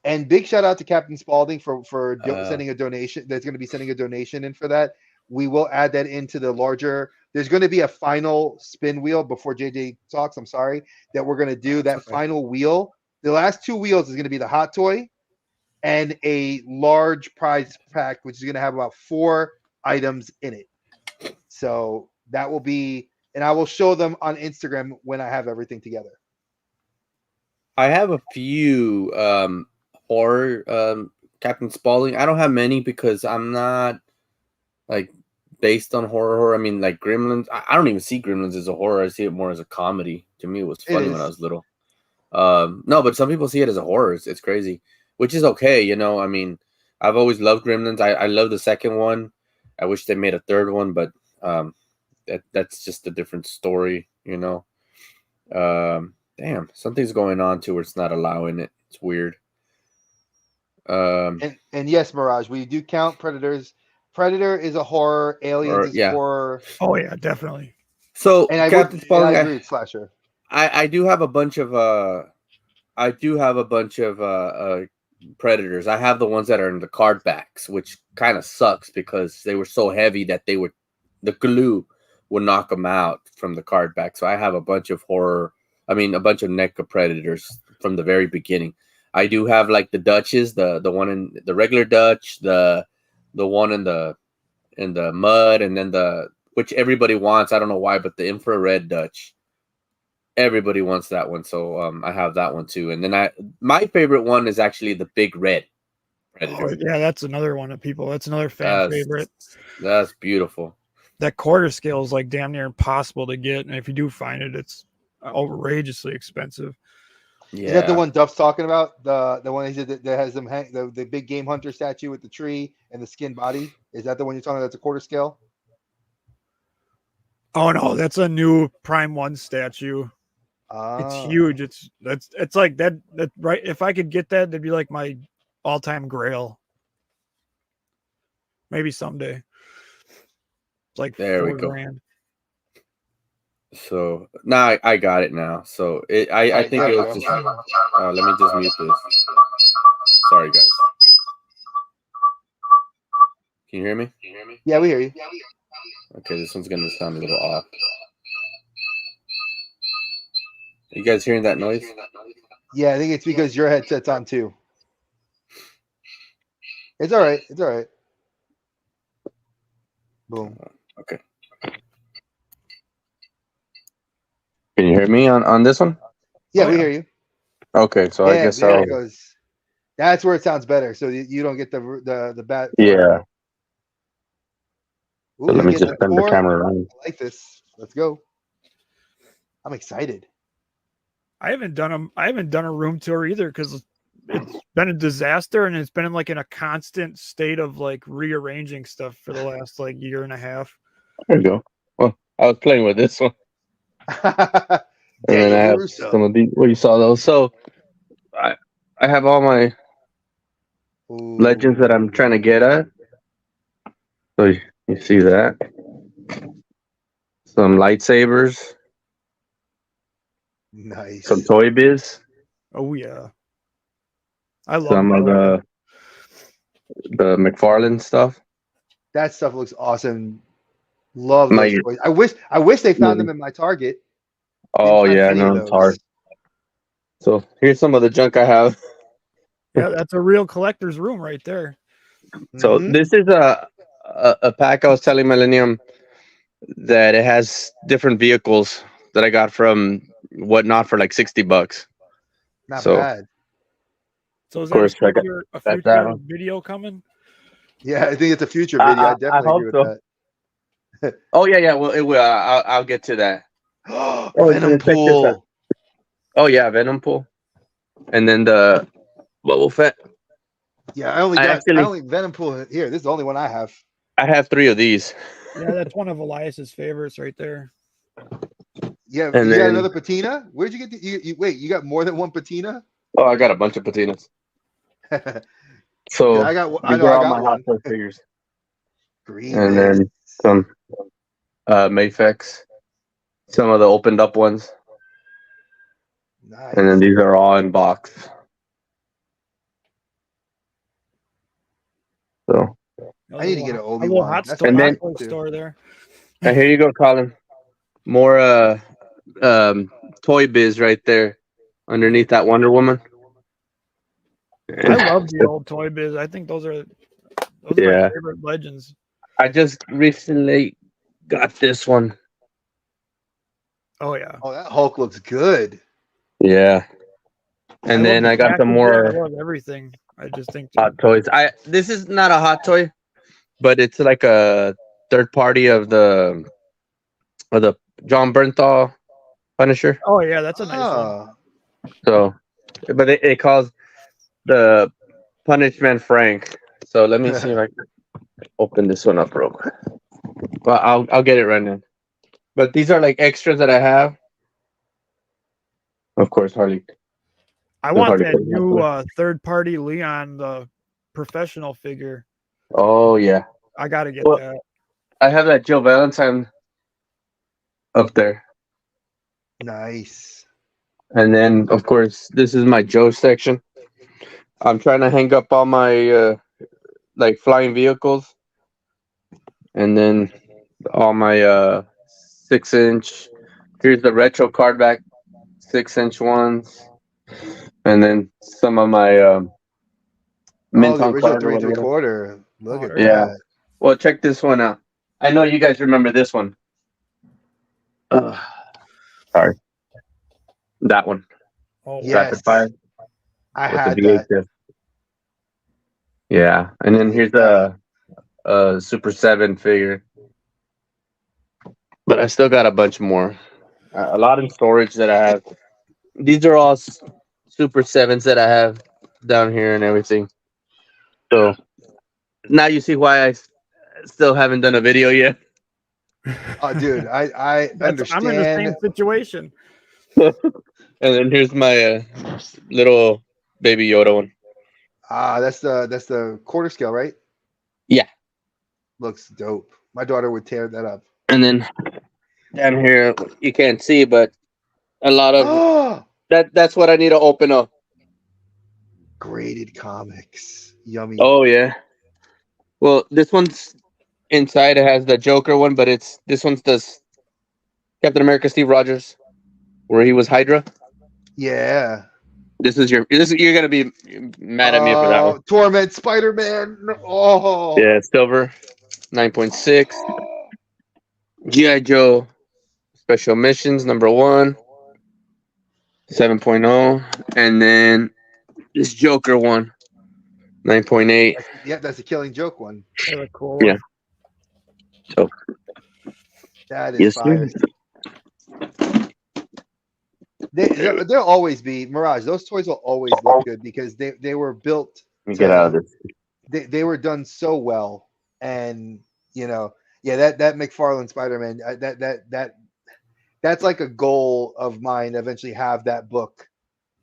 And big shout out to Captain Spaulding for sending a donation. That's going to be sending a donation in for that. We will add that into the larger. There's going to be a final spin wheel before JJ talks. I'm sorry that we're going to do that final wheel. The last 2 wheels is going to be the hot toy and a large prize pack, which is going to have about 4 items in it. So that will be, and I will show them on Instagram when I have everything together. I have a few horror Captain Spaulding. I don't have many because I'm not like based on horror. I mean, like Gremlins. I don't even see Gremlins as a horror. I see it more as a comedy. To me, it was funny when I was little. No, but some people see it as a horror. It's crazy, which is okay. You know, I mean, I've always loved Gremlins. I love the second one. I wish they made a third one, but that's just a different story. You know. Damn, something's going on too where it's not allowing it. It's weird. And yes, Mirage, we do count Predators. Predator is a horror. Aliens is horror. Oh yeah, definitely. So and Captain Spaulding, I agree with Slasher. I do have a bunch of Predators. I have the ones that are in the card backs, which kind of sucks because they were so heavy that the glue would knock them out from the card back. So I have a bunch of a bunch of NECA Predators from the very beginning. I do have like the Dutches, the one in the regular Dutch, the one in the mud, and then which everybody wants. I don't know why, but the infrared Dutch, everybody wants that one. So I have that one too. And then my favorite one is actually the big red Predator. Oh, yeah, that's another one of people. That's another fan favorite. That's beautiful. that quarter scale is like damn near impossible to get, and if you do find it, it's outrageously expensive. Yeah. Is that the one Duff's talking about? The one he said that has them hang the big game hunter statue with the tree and the skin body? Is that the one you're talking about? That's a quarter scale? Oh no, that's a new Prime 1 statue. It's huge. It's like that right. If I could get that, that'd be like my all-time grail. Maybe someday. It's like There we $4 go. grand. So now I got it now. So I think it was just. Let me just mute this. Sorry, guys. Can you hear me? Yeah, we hear you. Okay, this one's gonna sound a little off. You guys hearing that noise? Yeah, I think it's because your headset's on too. It's all right. It's all right. Boom. Okay. Can you hear me on this one? Yeah, Oh, we yeah. hear you. Okay, so I guess there I'll. it goes. That's where it sounds better. So you don't get the bad. Yeah. Ooh, So let you me get just the turn the core. camera around. I like this. Let's go. I'm excited. I haven't done a room tour either because it's been a disaster and it's been like in a constant state of like rearranging stuff for the last like year and a half. There you go. Well, I was playing with this one, and then I have some of these. Well, you saw those. So I have all my legends that I'm trying to get at. So you see that. Some lightsabers, Nice. some Toy Biz, Oh yeah, I love some of that. the McFarlane stuff. That stuff looks awesome. Love My- those toys. I wish they found them in my Target. Oh Didn't yeah, I find any know of it's those. hard. So here's some of the junk I have. Yeah, that's a real collector's room right there. So Mhm. this is a pack I was telling Millennium that it has different vehicles that I got from Whatnot for like $60. Not so- bad. So is Of course, that I a got future, that one. video coming? Yeah, I think it's a future video. I definitely hope agree with that. Oh yeah. Well, it will. I'll get to that. Venom check this out. Pool. Oh yeah, Venom Pool, and then the Boba Fett. Yeah, I only Venom Pool here. This is the only one I have. I have 3 of these. Yeah, that's one of Elias's favorites right there. Yeah, And you got then- another patina? Where'd you get you wait, you got more than one patina? Oh, I got a bunch of patinas. Yeah, So I got these know are I all got my one. Hot Toy figures, Green. and then some Mayfex, some of the opened up ones, Nice. and then these are all in box. So I need to get an a Obi-Wan. little hot That's store, And what I then- hot want toy to. store there. and here you go, Colin. More Toy Biz right there, underneath that Wonder Woman. I love the old Toy Biz. I think those are my Yeah. favorite legends. I just recently got this one. Oh yeah. Oh, that Hulk looks good. Yeah. And love then the I got some packaging. more I love everything. I just think hot toys. This is not a hot toy, but it's like a third party of the John Bernthal Punisher. oh yeah, that's a nice one. So, but it calls the Punishment Frank. So let me see if I can open this one up real quick. Well, I'll get it right now. But these are like extras that I have. Of course, Harley. I It's want hard to that put it new that third party Leon, the professional figure. Oh yeah, I gotta get Well- that. I have that Jill Valentine up there. Nice. And then, of course, this is my Joe section. I'm trying to hang up all my like flying vehicles, and then all my 6-inch. Here's the retro card back 6-inch ones, and then some of my Oh, mint the on original card or 3 whatever. 3/4. Look Oh, at yeah. that. Well, check this one out. I know you guys remember this one. Sorry, that one. Oh Yeah. Rapid Yes. fire. I with had the that. VHS. Yeah, and then here's a Super 7 figure. But I still got a bunch more. A lot in storage that I have. These are all Super 7s that I have down here and everything. So now you see why still haven't done a video yet. Oh, dude, I I'm in the understand. same situation. And then here's my little baby Yoda one. That's the quarter scale, right? Yeah. Looks dope. My daughter would tear that up. And then down here you can't see, but a lot of Oh, that's what I need to open up. graded comics. Yummy. Oh yeah. Well, this one's inside. It has the Joker one, but this one's the Captain America Steve Rogers, where he was Hydra. Yeah. You're gonna be mad at me for that one. Torment Spider-Man. Oh. Yeah, silver, 9.6. G.I. Joe Special Missions #1, 7.0, and then this Joker one, 9.8. Yeah, that's a Killing Joke one. That's a cool Yeah. one. So That is yes, fire. sir. There'll always be Mirage. Those toys will always look good because they were built. Let me get out of this. They were done so well, and that McFarlane Spider-Man that's like a goal of mine to eventually have that book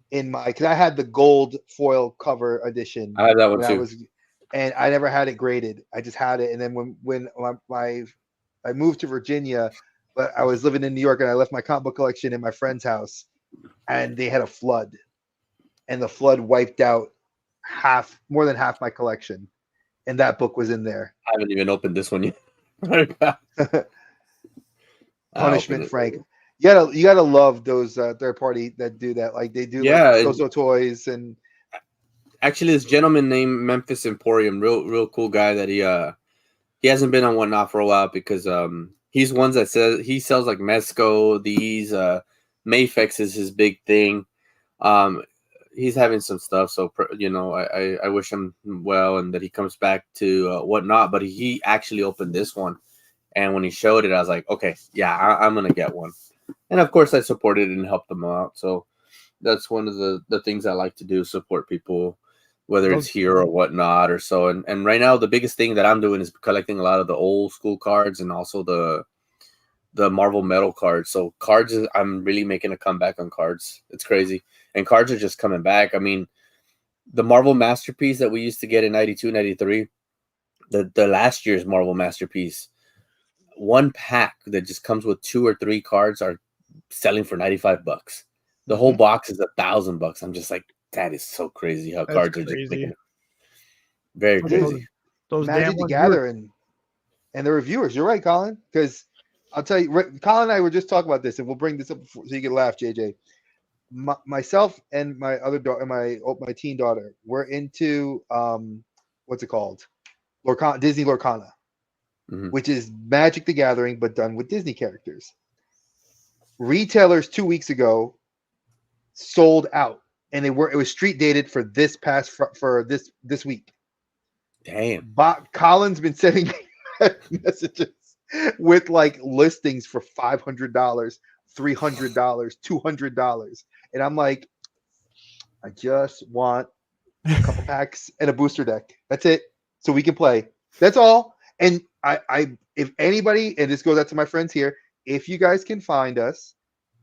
in my, because I had the gold foil cover edition. I have that one when too. and I never had it graded. I just had it, and then when I moved to Virginia, but I was living in New York, and I left my comic book collection in my friend's house, and they had a flood, and the flood wiped out more than half my collection, and that book was in there. I haven't even opened this one yet. Punishment Frank. You gotta love those third party that do that. Like they do, Yeah, like Gozo Toys and. Actually, this gentleman named Memphis Emporium, real cool guy that he hasn't been on Whatnot for a while because he's ones that he sells like Mezco, these Mayfex is his big thing. He's having some stuff, so I wish him well and that he comes back to Whatnot. But he actually opened this one, and when he showed it, I was like, okay, yeah, I'm gonna get one. And of course, I supported and helped them out. So that's one of the things I like to do: support people, whether it's here or Whatnot or so. And right now, the biggest thing that I'm doing is collecting a lot of the old school cards and also the Marvel Metal cards. So cards, I'm really making a comeback on cards. It's crazy. And cards are just coming back. I mean, the Marvel Masterpiece that we used to get in 92, 93, the last year's Marvel Masterpiece, one pack that just comes with 2 or 3 cards are selling for $95. The whole box is $1,000. I'm just like, that is so crazy how cards are just making it. Very crazy. Those Magic the Gathering and the reviewers. You're right, Colin. Because I'll tell you, Colin and I were just talking about this, and we'll bring this up so you can laugh, JJ. Myself and my other daughter, my teen daughter, we're into what's it called, Disney Lorcana, which is Magic the Gathering but done with Disney characters. Retailers 2 weeks ago sold out, and it was street dated for this week. Damn. Colin's been sending messages with like listings for $500, $300, $200, and I'm like, I just want a couple packs and a booster deck. That's it, so we can play. That's all. And I if anybody, and this goes out to my friends here, if you guys can find us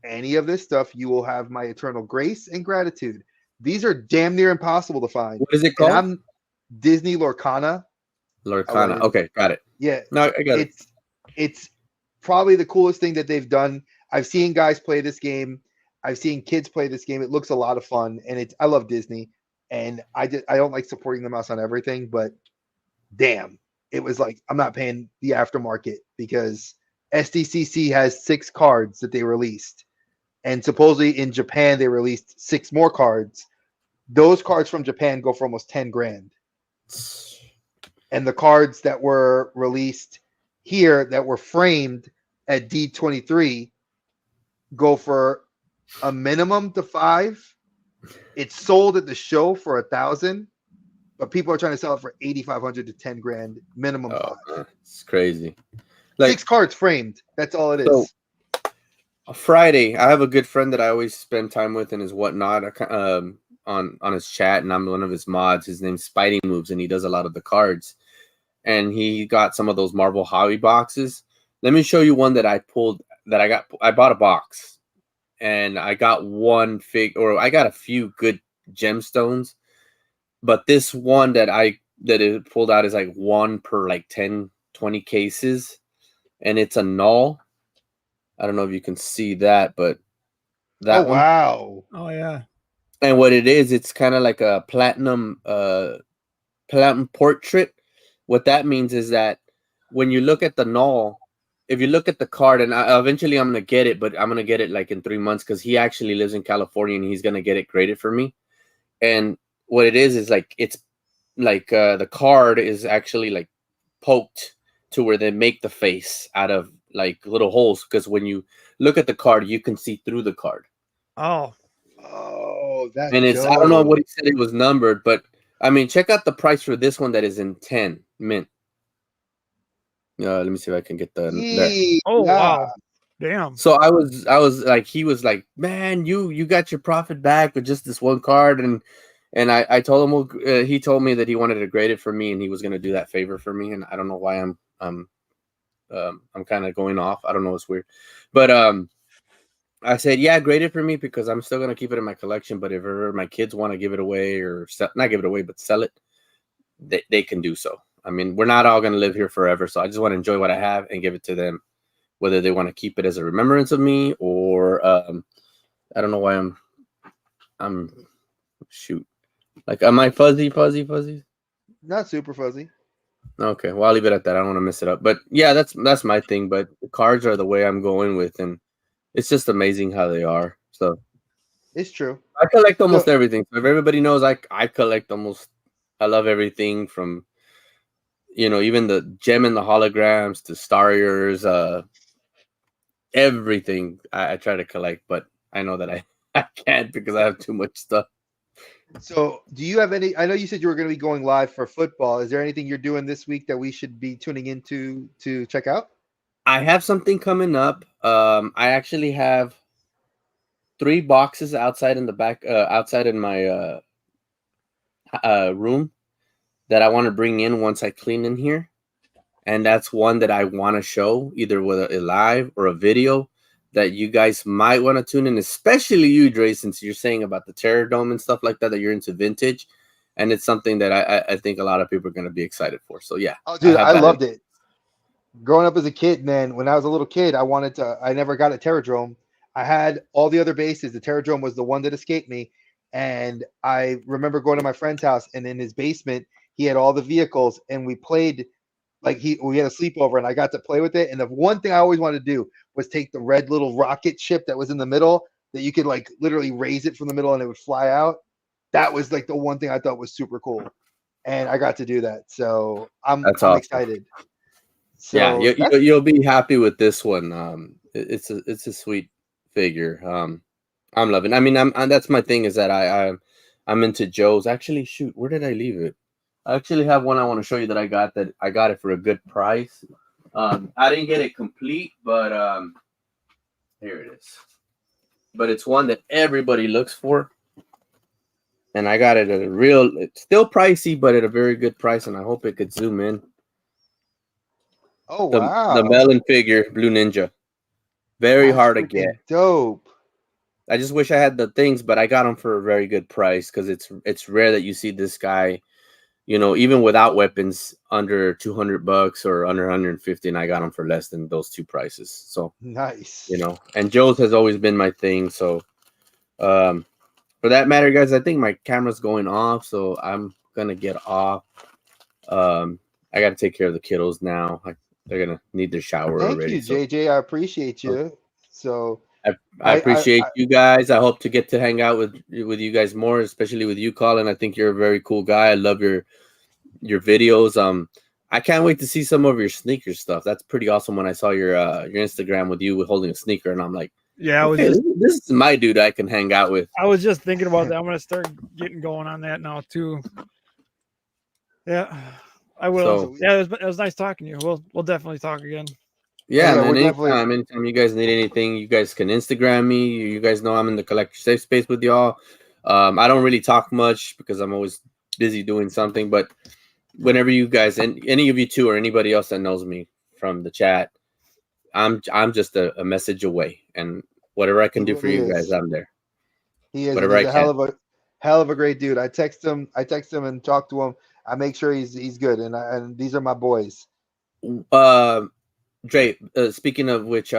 any of this stuff, you will have my eternal grace and gratitude. These are damn near impossible to find. What is it called? And I'm Disney Lorcana. Lorcana. Okay, got it. Yeah. No, I got it. It's probably the coolest thing that they've done. I've seen guys play this game. I've seen kids play this game. It looks a lot of fun, and I love Disney, and I don't like supporting them on everything, but damn, it was like I'm not paying the aftermarket because SDCC has 6 cards that they released, and supposedly in Japan they released 6 more cards. Those cards from Japan go for almost 10 grand, and the cards that were released here that were framed at D23 go for a minimum to 5. It's sold at the show for 1,000, but people are trying to sell it for 8,500 to 10 grand minimum. Oh, it's crazy. Like 6 cards framed. That's all it is. So- Friday, I have a good friend that I always spend time with and his whatnot on his chat, and I'm one of his mods. His name's Spidey Moves, and he does a lot of the cards. And he got some of those Marvel Hobby boxes. Let me show you one that I pulled. I bought a box, and I got I got a few good gemstones, but this one that it pulled out is like 1 per like 10, 20 cases, and it's a null. I don't know if you can see that, but that one. Wow. Oh yeah. And what it is, it's kind of like a platinum portrait. What that means is that when you look at the null, if you look at the card, and eventually I'm gonna get it, but I'm gonna get it like in 3 months because he actually lives in California and he's gonna get it graded for me. And what it is like it's like the card is actually like poked to where they make the face out of like little holes, because when you look at the card, you can see through the card. Oh. Oh, that's And it's, I don't know what he said it was numbered, but I mean, check out the price for this one that is in 10 mint. Let me see if I can get the. Oh wow. Damn. So I was like, he was like, man, you got your profit back with just this one card, and I told him, he told me that he wanted to grade it for me, and he was gonna do that favor for me, and I don't know why I'm kind of going off. I don't know, it's weird, but I said, yeah, grade it for me because I'm still gonna keep it in my collection. But if ever my kids want to give it away or not give it away, but sell it, they can do so. I mean, we're not all gonna live here forever, so I just want to enjoy what I have and give it to them, whether they want to keep it as a remembrance of me or I don't know why I'm shoot. Like, am I fuzzy? Not super fuzzy. Okay, well, I'll leave it at that. I don't want to mess it up. But yeah, that's my thing. But the cards are the way I'm going with, and it's just amazing how they are. So It's true. I collect almost everything. So if everybody knows, I collect almost. I love everything from, even the gem and the holograms to Stariers, everything I try to collect. But I know that I can't because I have too much stuff. So, do you have any? I know you said you were going to be going live for football. Is there anything you're doing this week that we should be tuning into to check out? I have something coming up. I actually have 3 boxes outside in the back, outside in my room that I want to bring in once I clean in here, and that's one that I want to show either with a live or a video that you guys might want to tune in, especially you, Dre, since you're saying about the Terror Dome and stuff like that you're into vintage, and it's something that I think a lot of people are going to be excited for. So yeah, oh, dude, I loved it. Growing up as a kid, man, when I was a little kid, I never got a Terradrome. I had all the other bases. The Terradrome was the one that escaped me. And I remember going to my friend's house, and in his basement, he had all the vehicles, and we played we had a sleepover, and I got to play with it. And the one thing I always wanted to do was take the red little rocket ship that was in the middle that you could like literally raise it from the middle and it would fly out. That was like the one thing I thought was super cool. And I got to do that. So I'm excited. So yeah, you'll be happy with this one. It's a sweet figure. I'm loving it. I mean, that's my thing is that I'm into Joe's. Actually, shoot, where did I leave it? I actually have one I want to show you that I got it for a good price. I didn't get it complete, but here it is. But it's one that everybody looks for. And I got it at it's still pricey, but at a very good price, and I hope it could zoom in. Oh, wow. The Melon figure, Blue Ninja. That's hard to get. Dope. I just wish I had the things, but I got them for a very good price because it's rare that you see this guy, even without weapons, under $200 or under 150, and I got them for less than those 2 prices. So nice. And Joe's has always been my thing. So for that matter, guys, I think my camera's going off, so I'm gonna get off. I got to take care of the kiddos now. They're gonna need their shower already. Thank you, JJ. I appreciate you. So I appreciate you guys. I hope to get to hang out with you guys more, especially with you, Colin. I think you're a very cool guy. I love your videos. I can't wait to see some of your sneaker stuff. That's pretty awesome. When I saw your Instagram with you holding a sneaker, and I'm like, yeah, this is my dude I can hang out with. I was just thinking about that. I'm gonna start getting going on that now too. Yeah, I will. So, yeah, it was nice talking to you. We'll definitely talk again. Yeah, yeah, man. we're definitely Anytime you guys need anything, you guys can Instagram me. You guys know I'm in the collector safe space with y'all. I don't really talk much because I'm always busy doing something. But whenever you guys and any of you two or anybody else that knows me from the chat, I'm just a message away, and whatever I he can do for really you guys, is. I'm there. He is, and Whatever he's I a can. hell of a great dude. I text him and talk to him. I make sure he's good, and these are my boys. Uh, Dre. Speaking of which,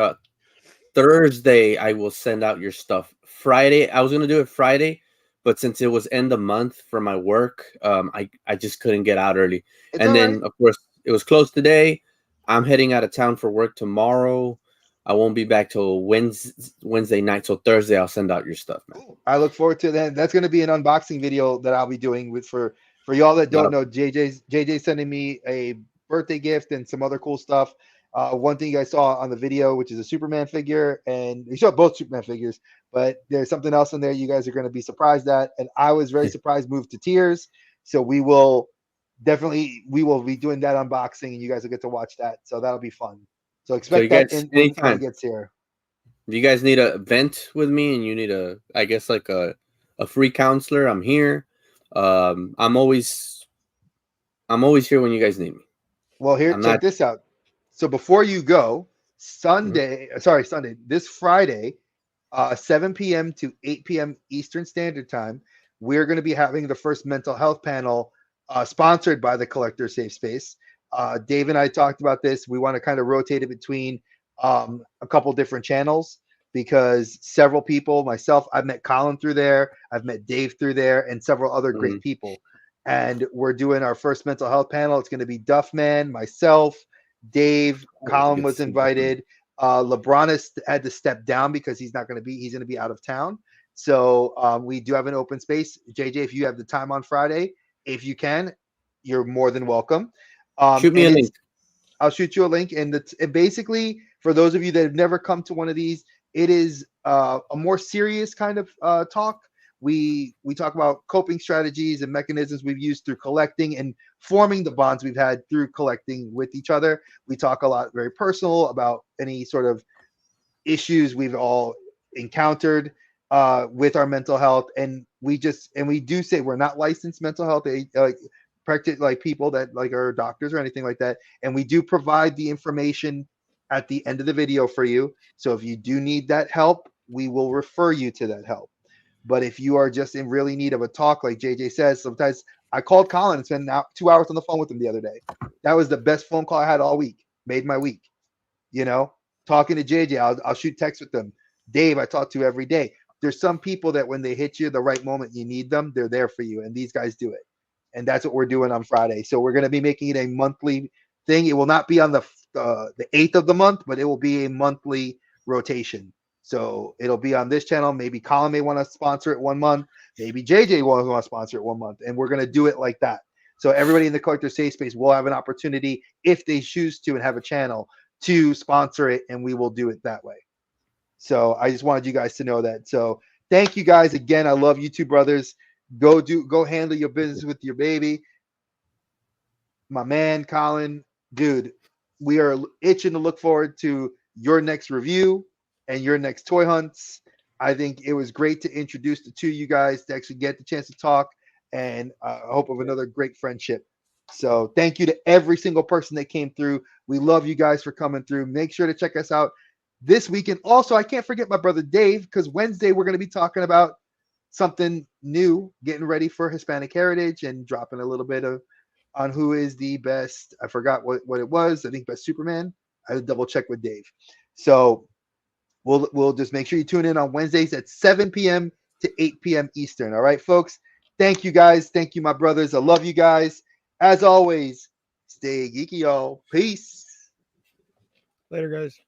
Thursday I will send out your stuff. Friday I was gonna do it Friday, but since it was end of month for my work, I just couldn't get out early. It's And all right. then of course it was closed today. I'm heading out of town for work tomorrow. I won't be back till Wednesday night. So Thursday I'll send out your stuff, man. Cool. I look forward to that. That's going to be an unboxing video that I'll be doing with for y'all that don't Yep. know. JJ sending me a birthday gift and some other cool stuff. One thing you guys saw on the video, which is a Superman figure, and we saw both Superman figures, but there's something else in there you guys are going to be surprised at, and I was very surprised, moved to tears. So we will be doing that unboxing, and you guys will get to watch that. So that'll be fun. So So expect you that guys when it anytime. gets here. If you guys need a vent with me and you need I guess like a free counselor, I'm here. I'm always here when you guys need me. Well, here, I'm check not this out. So before you go, Sunday, this Friday, 7 p.m. to 8 p.m. Eastern Standard Time, we're going to be having the first mental health panel sponsored by the Collector Safe Space. Dave and I talked about this. We want to kind of rotate it between a couple different channels because several people, myself, I've met Colin through there, I've met Dave through there, and several other great people. And we're doing our first mental health panel. It's going to be Duffman, myself, Dave, Colin was invited. LeBron has had to step down because he's going to be out of town. So we do have an open space. JJ, if you have the time on Friday, if you can, you're more than welcome. shoot me a link. I'll shoot you a link. And basically, for those of you that have never come to one of these, it is a more serious kind of talk. We talk about coping strategies and mechanisms we've used through collecting and forming the bonds we've had through collecting with each other. We talk a lot very personal about any sort of issues we've all encountered with our mental health, and we do say we're not licensed mental health like people that like are doctors or anything like that, and we do provide the information at the end of the video for you. So if you do need that help, we will refer you to that help. But if you are just in really need of a talk, like JJ says, sometimes I called Colin and spent 2 hours on the phone with him the other day. That was the best phone call I had all week. Made my week. Talking to JJ, I'll shoot text with them. Dave, I talk to every day. There's some people that when they hit you the right moment you need them, they're there for you. And these guys do it. And that's what we're doing on Friday. So we're going to be making it a monthly thing. It will not be on the 8th of the month, but it will be a monthly rotation. So it'll be on this channel. Maybe Colin may want to sponsor it 1 month. Maybe JJ will want to sponsor it 1 month. And we're going to do it like that. So everybody in the Collector Safe Space will have an opportunity, if they choose to and have a channel, to sponsor it, and we will do it that way. So I just wanted you guys to know that. So thank you guys again. I love you two brothers. Go handle your business with your baby. My man, Colin, dude, we are itching to look forward to your next review and your next toy hunts. I think it was great to introduce the two of you guys to actually get the chance to talk, and I hope of another great friendship. So thank you to every single person that came through. We love you guys for coming through. Make sure to check us out this weekend. Also, I can't forget my brother Dave, because Wednesday we're going to be talking about something new, getting ready for Hispanic Heritage and dropping a little bit on who is the best. I forgot what it was. I think best Superman. I had to double check with Dave. So we'll just make sure you tune in on Wednesdays at 7 p.m. to 8 p.m. Eastern. All right, folks. Thank you guys. Thank you, my brothers. I love you guys. As always, stay geeky, y'all. Peace. Later, guys.